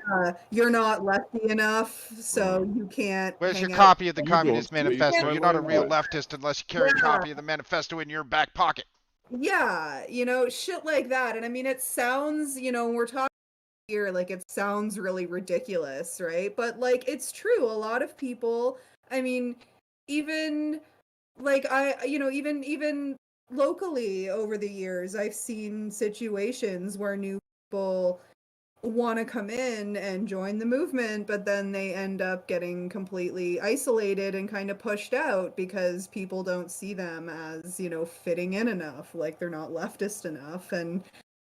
You're not lefty enough, so you can't. Where's your copy of the Communist Manifesto? You're not a real leftist unless you carry a copy of the manifesto in your back pocket. Yeah, shit like that. And I mean, it sounds, we're talking here, like, it sounds really ridiculous, right? But like, it's true. A lot of people, I mean, even like even locally over the years, I've seen situations where new people want to come in and join the movement, but then they end up getting completely isolated and kind of pushed out because people don't see them as, fitting in enough, like they're not leftist enough, and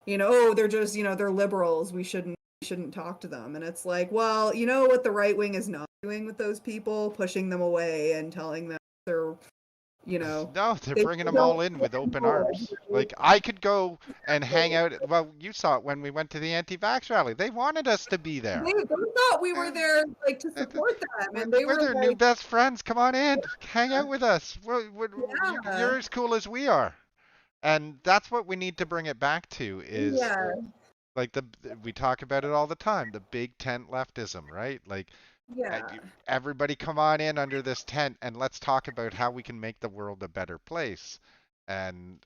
they're just, they're liberals, we shouldn't talk to them. And it's like, well, you know what the right wing is not doing with those people, pushing them away and telling them they're No, they're bringing them all in with open arms. Like, I could go and hang out. Well, you saw it when we went to the anti-vax rally. They wanted us to be there. They thought we were there, like, to support them, and they We're were their like, new best friends. Come on in, hang out with us. Yeah. You're as cool as we are, and that's what we need to bring it back to. Is like we talk about it all the time. The big tent leftism, right? Like. Everybody come on in under this tent and let's talk about how we can make the world a better place. And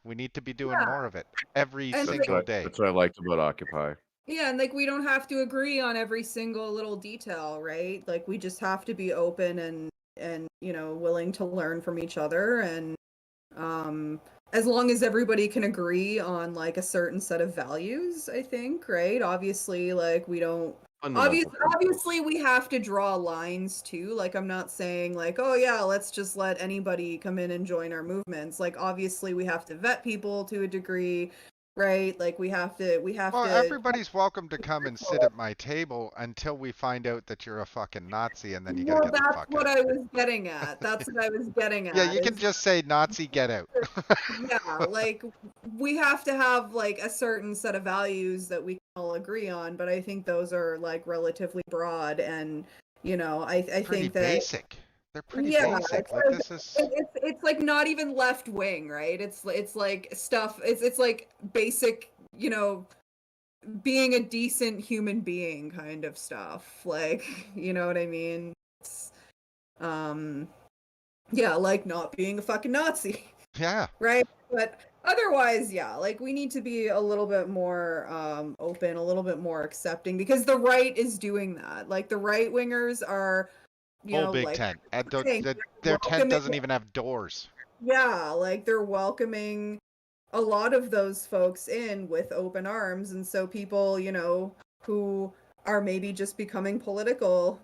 we need to be doing more of it every single day. That's what I liked about Occupy. Yeah, and like we don't have to agree on every single little detail, right? Like we just have to be open and willing to learn from each other, and as long as everybody can agree on like a certain set of values, I think, right? Obviously, like we don't obviously we have to draw lines too. Like I'm not saying like, oh yeah, let's just let anybody come in and join our movements. Like obviously we have to vet people to a degree, right? Like we have to everybody's welcome to come and sit at my table until we find out that you're a fucking Nazi, and then you gotta get the fuck out. That's what I was getting at. That's what I was getting at. Yeah, you can just say Nazi, get out. Yeah, like we have to have like a certain set of values that we can all agree on, but I think those are like relatively broad, and I think that basic. They're pretty basic. It's like not even left wing, right? It's like stuff. It's like basic, being a decent human being kind of stuff. Like, you know what I mean? It's, like not being a fucking Nazi. Yeah. Right. But otherwise, like we need to be a little bit more open, a little bit more accepting, because the right is doing that. Like the right wingers are. Big tent. Their tent doesn't even have doors. Yeah, like they're welcoming a lot of those folks in with open arms, and so people, who are maybe just becoming political,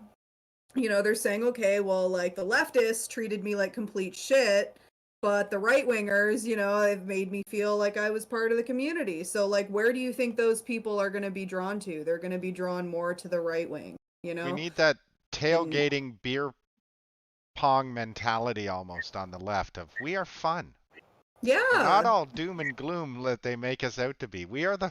they're saying, okay, well, like the leftists treated me like complete shit, but the right wingers, have made me feel like I was part of the community. So like, where do you think those people are going to be drawn to? They're going to be drawn more to the right wing, We need that tailgating beer pong mentality almost on the left of we are fun. Yeah. We're not all doom and gloom that they make us out to be. We're the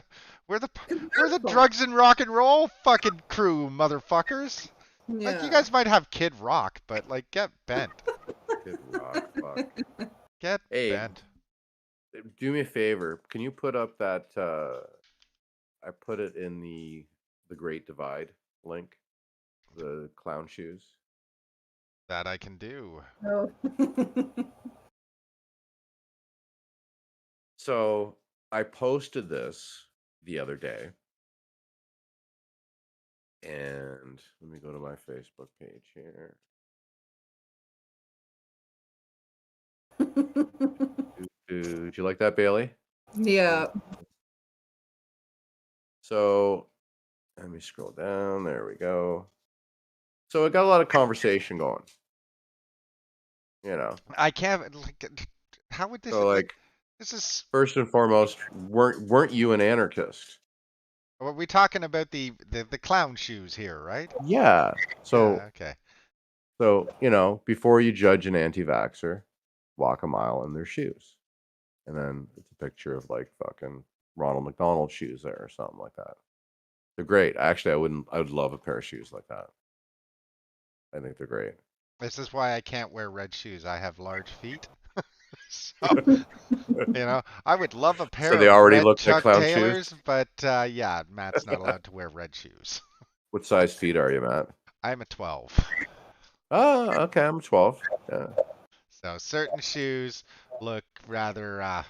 drugs and rock and roll fucking crew, motherfuckers. Yeah. Like you guys might have Kid Rock, but like get bent. Kid Rock, fuck. Get bent. Do me a favor. Can you put up that I put it in the Great Divide link? The clown shoes. That I can do. Oh. So I posted this the other day, and let me go to my Facebook page here. Did you like that, Bailey? Yeah. So let me scroll down. There we go. So it got a lot of conversation going. I can't. Like, how would this? So like, this is first and foremost. Weren't you an anarchist? Are we talking about the clown shoes here, right? Yeah. So okay. So before you judge an anti-vaxxer, walk a mile in their shoes, and then it's a picture of like fucking Ronald McDonald shoes there or something like that. They're great. Actually, I would love a pair of shoes like that. I think they're great. This is why I can't wear red shoes. I have large feet. So, I would love a pair they of already red look Chuck like clown Taylors, shoes? but Matt's not allowed to wear red shoes. What size feet are you, Matt? I'm a 12. Oh, okay. I'm 12. Yeah. So certain shoes look rather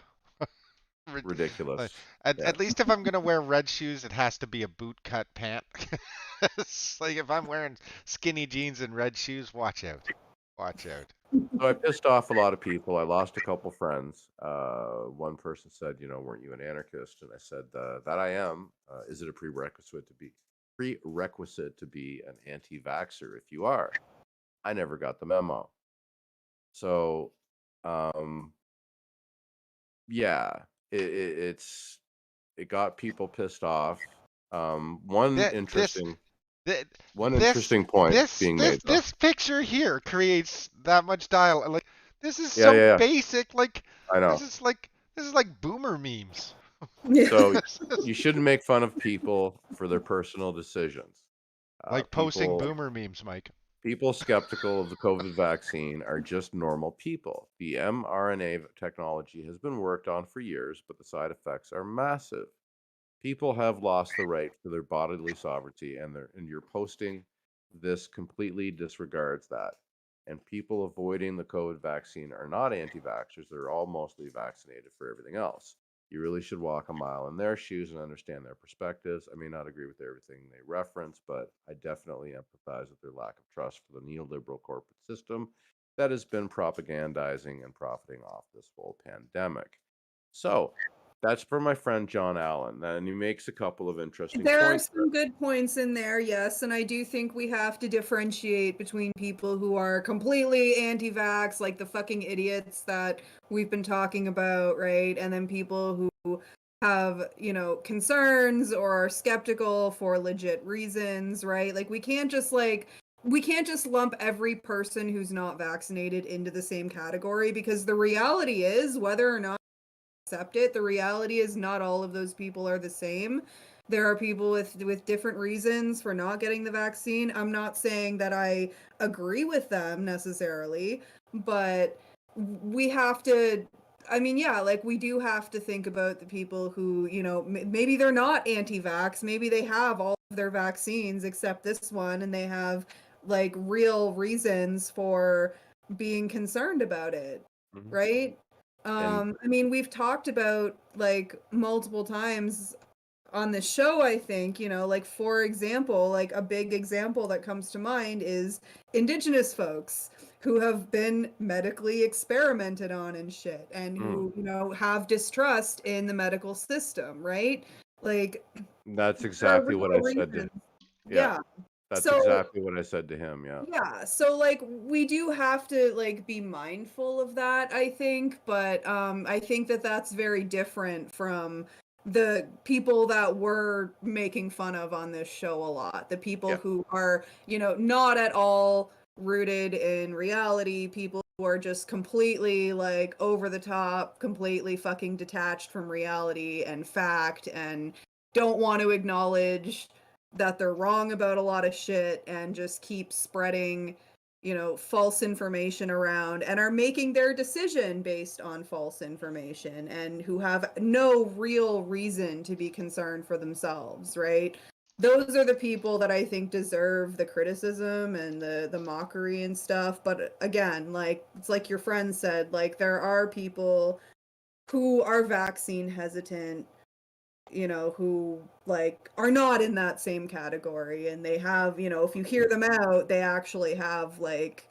ridiculous. At least if I'm gonna wear red shoes, it has to be a boot cut pant. Like if I'm wearing skinny jeans and red shoes, watch out. Watch out. So I pissed off a lot of people. I lost a couple friends. One person said, weren't you an anarchist? And I said, that I am. Is it a prerequisite to be an anti-vaxxer? If you are, I never got the memo. So, yeah, it got people pissed off. One interesting point being made. This picture here creates that much dialogue. Like, this is Yeah. basic. Like, I know. This is like boomer memes. So you shouldn't make fun of people for their personal decisions. Like posting boomer memes, Mike. People skeptical of the COVID vaccine are just normal people. The mRNA technology has been worked on for years, but the side effects are massive. People have lost the right to their bodily sovereignty, and your posting this completely disregards that. And people avoiding the COVID vaccine are not anti-vaxxers. They're all mostly vaccinated for everything else. You really should walk a mile in their shoes and understand their perspectives. I may not agree with everything they reference, but I definitely empathize with their lack of trust for the neoliberal corporate system that has been propagandizing and profiting off this whole pandemic. So that's for my friend John Allen, and he makes a couple of interesting There are points. some good points in there, yes, and I do think we have to differentiate between people who are completely anti-vax, like the fucking idiots that we've been talking about, right? And then people who have, concerns or are skeptical for legit reasons, right? Like we can't just lump every person who's not vaccinated into the same category, because the reality is, whether or not accept it, the reality is not all of those people are the same. There are people with different reasons for not getting the vaccine. I'm not saying that I agree with them necessarily, but we have to, we do have to think about the people who, maybe they're not anti-vax, maybe they have all of their vaccines except this one, and they have like real reasons for being concerned about it, right? We've talked about like multiple times on this show, I think, like for example, like a big example that comes to mind is Indigenous folks who have been medically experimented on and shit, and who, have distrust in the medical system, right? Like that's exactly what I said to him. Yeah. That's exactly what I said to him, yeah. Yeah, so like we do have to like be mindful of that, I think, but I think that that's very different from the people that we're making fun of on this show a lot. The people who are, not at all rooted in reality, people who are just completely like over the top, completely fucking detached from reality and fact, and don't want to acknowledge that they're wrong about a lot of shit, and just keep spreading, false information around, and are making their decision based on false information, and who have no real reason to be concerned for themselves, right? Those are the people that I think deserve the criticism and the mockery and stuff. But again, like it's like your friend said, like there are people who are vaccine hesitant, who like are not in that same category, and they have, if you hear them out, they actually have like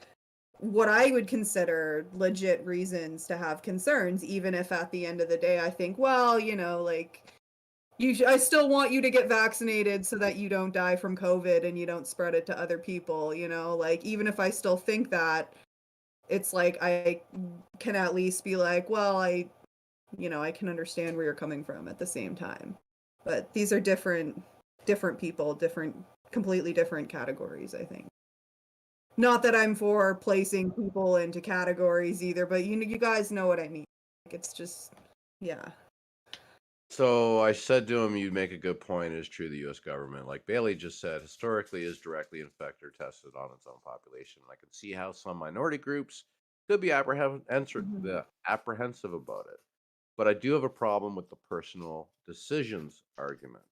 what I would consider legit reasons to have concerns, even if at the end of the day I think, well, like I still want you to get vaccinated so that you don't die from COVID and you don't spread it to other people, like even if I still think that, it's like I can at least be like, well, I can understand where you're coming from at the same time. But these are different people, completely different categories, I think. Not that I'm for placing people into categories either, but you guys know what I mean. Like it's just, yeah. So I said to him, you make a good point. It is true the U.S. government, like Bailey just said, historically is directly infected or tested on its own population. I can see how some minority groups could be apprehensive about it. But I do have a problem with the personal decisions argument,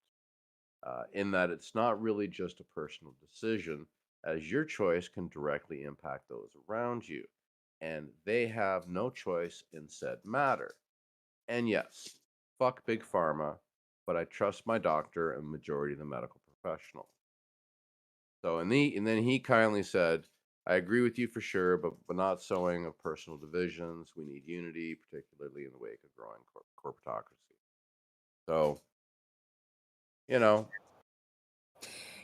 in that it's not really just a personal decision, as your choice can directly impact those around you, and they have no choice in said matter. And yes, fuck Big Pharma, but I trust my doctor and majority of the medical professionals. So, and then he kindly said, I agree with you for sure, but not sowing of personal divisions. We need unity, particularly in the wake of growing corporatocracy. So, you know.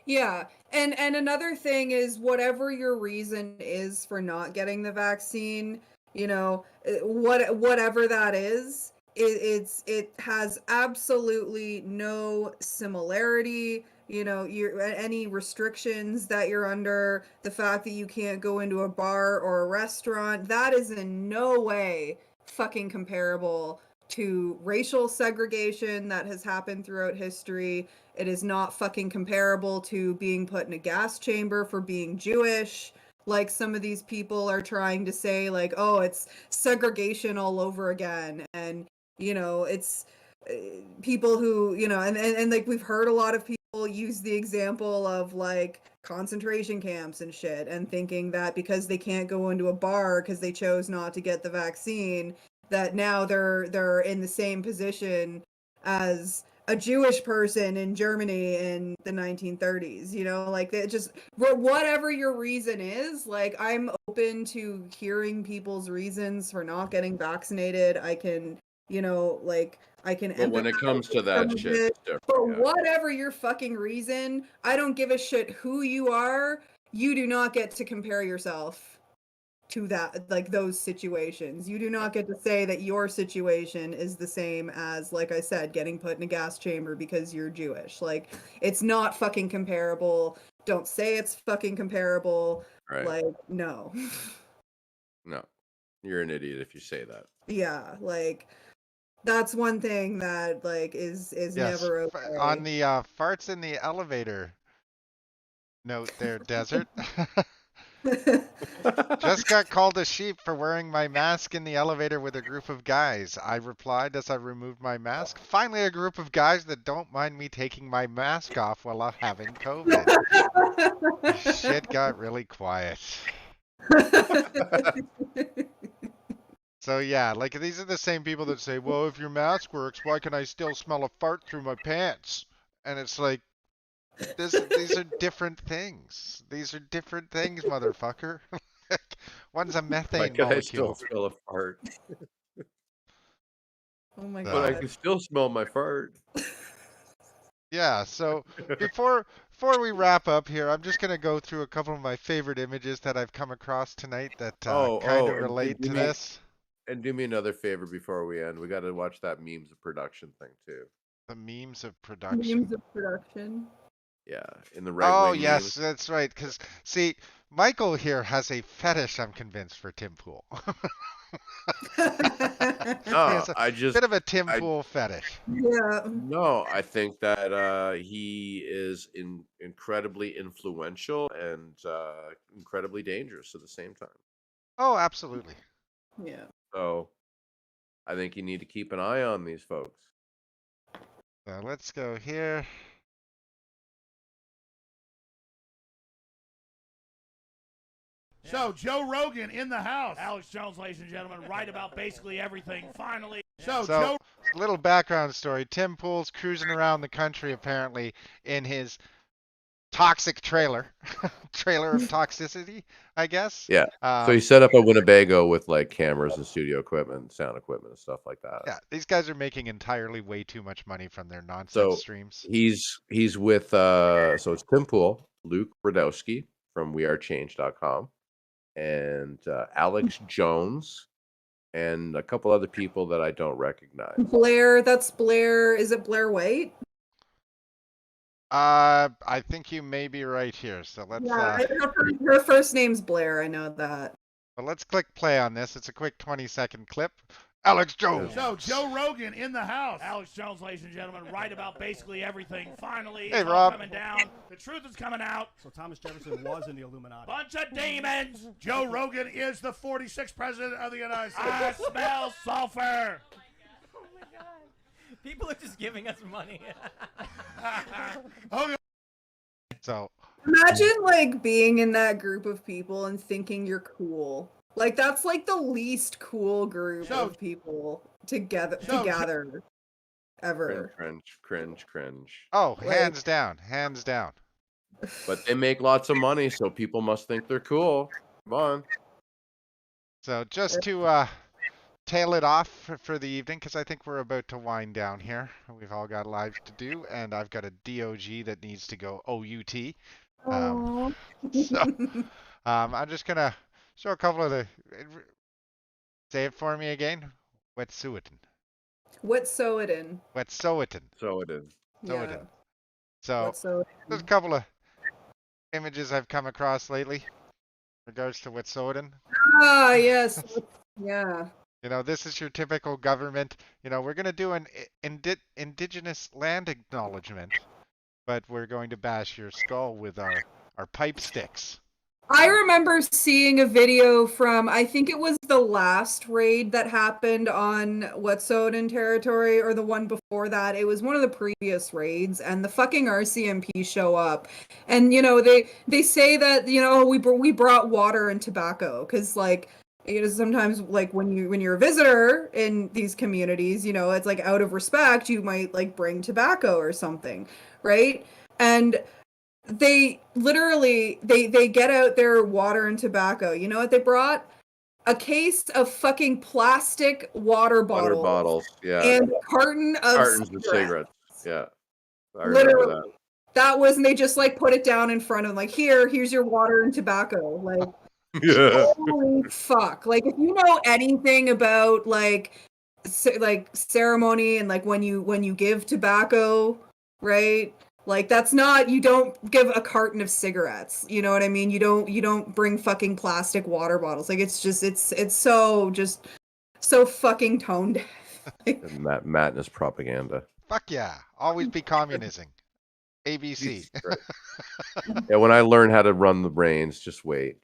Yeah. And another thing is, whatever your reason is for not getting the vaccine, you know, whatever that is, it has absolutely no similarity. You know, any restrictions that you're under, the fact that you can't go into a bar or a restaurant, that is in no way fucking comparable to racial segregation that has happened throughout history. It is not fucking comparable to being put in a gas chamber for being Jewish. Like some of these people are trying to say, like, oh, it's segregation all over again. And, you know, it's people who, you know, and like we've heard a lot of people use the example of like concentration camps and shit, and thinking that because they can't go into a bar because they chose not to get the vaccine, that now they're in the same position as a Jewish person in Germany in the 1930s, you know, like it just, whatever your reason is, like I'm open to hearing people's reasons for not getting vaccinated. I can, you know, like I can But when it comes to that shit, it's different, but yeah. whatever your fucking reason, I don't give a shit who you are. You do not get to compare yourself to that, like those situations. You do not get to say that your situation is the same as, like I said, getting put in a gas chamber because you're Jewish. Like, it's not fucking comparable. Don't say it's fucking comparable. Right. Like, no. No, you're an idiot if you say that. Yeah, like that's one thing that like is Yes, never okay. on the farts in the elevator note there, Desert. Just got called a sheep for wearing my mask in the elevator with a group of guys. I replied as I removed my mask. Finally, a group of guys that don't mind me taking my mask off while I'm having COVID. Shit got really quiet. So yeah, like these are the same people that say, well, if your mask works, why can I still smell a fart through my pants? And it's like, these are different things. These are different things, motherfucker. One's a methane Why can I molecule. still smell a fart? Oh my But I god. can still smell my fart. Yeah, so before we wrap up here, I'm just gonna go through a couple of my favorite images that I've come across tonight that kind of relate to this. And do me another favor before we end. We got to watch that memes of production thing too. The memes of production. Memes of production. Yeah, in the right. Oh yes, memes. That's right. Because see, Michael here has a fetish, I'm convinced, for Tim Pool. No, I just bit of a Tim Pool fetish. Yeah. No, I think that he is incredibly influential and incredibly dangerous at the same time. Oh, absolutely. Yeah. So I think you need to keep an eye on these folks. So let's go here. So, Joe Rogan in the house. Alex Jones, ladies and gentlemen, right about basically everything, finally. So Joe... little background story. Tim Pool's cruising around the country, apparently, in his toxic trailer. Trailer of toxicity, I guess. Yeah. So he set up a Winnebago with, like, cameras and studio equipment, sound equipment, and stuff like that. Yeah, these guys are making entirely way too much money from their nonsense streams. He's with, so it's Tim Pool, Luke Brodowski from wearechange.com. And Alex Jones and a couple other people that I don't recognize. Blair, that's Blair. Is it Blair White? I think you may be right here. So let's. Yeah, her first name's Blair. I know that. Well, let's click play on this. It's a quick 20-second clip. Alex Jones. So Joe Rogan in the house. Alex Jones, ladies and gentlemen, right about basically everything. Finally, hey, it's Rob. Coming down. The truth is coming out. So Thomas Jefferson was in the Illuminati. Bunch of demons. Joe Rogan is the 46th president of the United States. I smell sulfur. Oh my god. People are just giving us money. Okay. So imagine like being in that group of people and thinking you're cool. Like that's like the least cool group of people together ever. Cringe. Oh, hands down. But they make lots of money, so people must think they're cool. Come on. So just to tail it off for the evening, because I think we're about to wind down here. We've all got lives to do, and I've got a DOG that needs to go OUT. So I'm just going to show a couple of the... Say it for me again. Wet'suwet'en. Wet'suwet'en. Wet'suwet'en. Wet'suwet'en. Yeah. So there's a couple of images I've come across lately in regards to Wet'suwet'en. Ah, yes. Yeah. You know, this is your typical government. You know, we're going to do an indigenous land acknowledgement, but we're going to bash your skull with our pipe sticks. I remember seeing a video from, I think it was the last raid that happened on Wet'suwet'en territory, or the one before that. It was one of the previous raids, and the fucking RCMP show up. And, you know, they say that, you know, we brought water and tobacco, because, like, you know, sometimes, like, when you're a visitor in these communities, you know, it's like out of respect, you might, like, bring tobacco or something, right? And they literally they get out their water and tobacco. You know what they brought? A case of fucking plastic water bottles. Yeah. And a carton of Cartons of cigarettes. Yeah. I Literally. remember that. That was, and they just like put it down in front of them, like, here's your water and tobacco. Like, holy fuck. Like, if you know anything about like ceremony and like when you give tobacco, right? Like, that's not, you don't give a carton of cigarettes. You know what I mean? You don't bring fucking plastic water bottles. Like, it's just, it's so fucking tone deaf. Madness propaganda. Fuck yeah. Always be communism. ABC. Yeah, when I learn how to run the brains, just wait.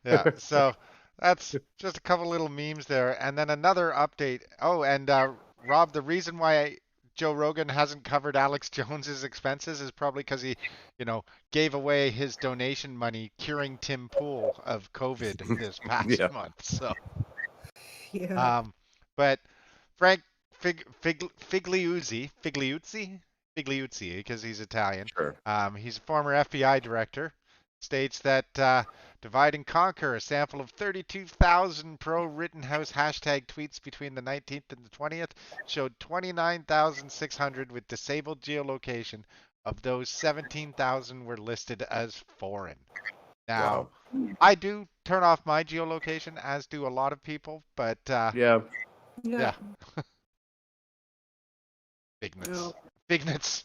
Yeah, so that's just a couple little memes there. And then another update. Oh, and Rob, the reason why Joe Rogan hasn't covered Alex Jones's expenses is probably because he, you know, gave away his donation money curing Tim Pool of COVID this past month. So, yeah. But Frank Figliuzzi, because he's Italian. Sure. He's a former FBI director. States that divide and conquer, a sample of 32,000 pro-Rhittenhouse hashtag tweets between the 19th and the 20th showed 29,600 with disabled geolocation. Of those, 17,000 were listed as foreign. Now, I do turn off my geolocation, as do a lot of people, but yeah. Fignitz.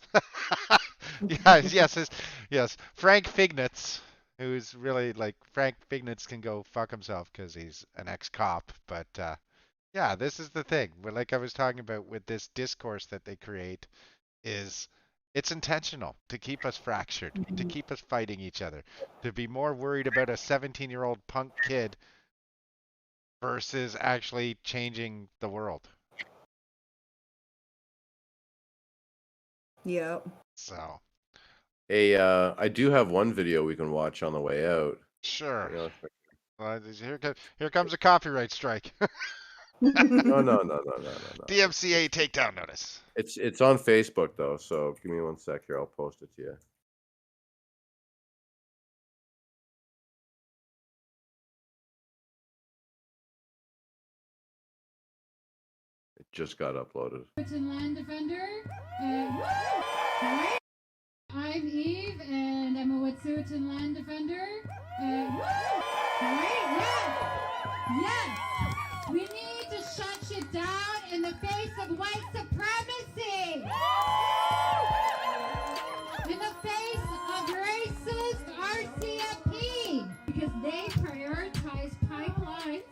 Yes. Frank Fignitz, who's really like, Frank Fignitz can go fuck himself because he's an ex-cop. But yeah, this is the thing. Like I was talking about with this discourse that they create, is it's intentional to keep us fractured, to keep us fighting each other, to be more worried about a 17-year-old punk kid versus actually changing the world. Yeah. So. Hey, I do have one video we can watch on the way out. Sure. Well, here comes a copyright strike. No. DMCA takedown notice. It's on Facebook though, so give me 1 sec here. I'll post it to you. It just got uploaded. Land Defender. Hi. I'm Eve, and I'm a Wet'suwet'en Land Defender. Yes. We need to shut shit down in the face of white supremacy. In the face of racist RCMP, because they prioritize pipelines.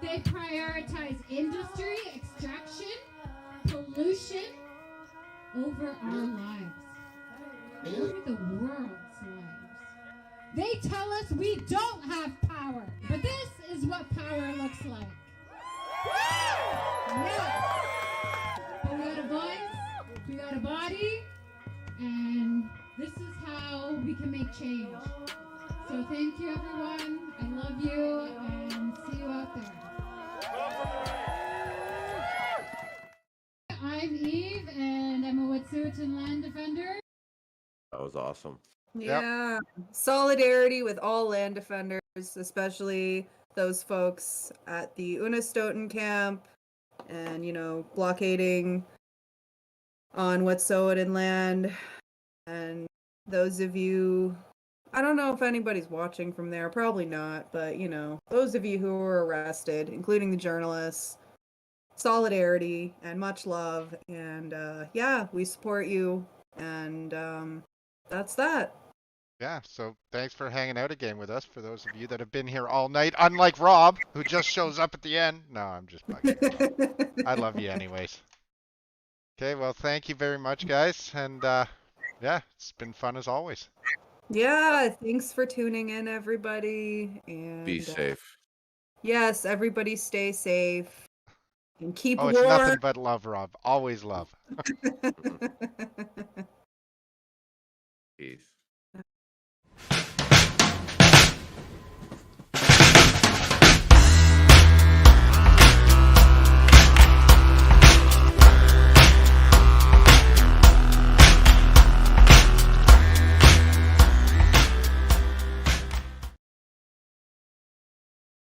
They prioritize industry, extraction, pollution over our lives, over the world's lives. They tell us we don't have power, but this is what power looks like. Yeah. But we got a voice, we got a body, and this is how we can make change. So thank you, everyone. I love you, and see you out there. I'm Eve, and I'm a Wet'suwet'en Land Defender. That was awesome. Yeah. Solidarity with all land defenders, especially those folks at the Unistoten camp and, blockading on Wet'suwet'en land. And those of you, I don't know if anybody's watching from there, probably not, but, those of you who were arrested, including the journalists, solidarity and much love. And, we support you. And that's that. Yeah, so thanks for hanging out again with us, for those of you that have been here all night, unlike Rob, who just shows up at the end. No, I'm just bugging. I love you anyways. Okay, well, thank you very much, guys, and it's been fun as always. Yeah, thanks for tuning in, everybody, and be safe. Yes, everybody stay safe and keep warm. It's nothing but love, Rob. Always love. Peace.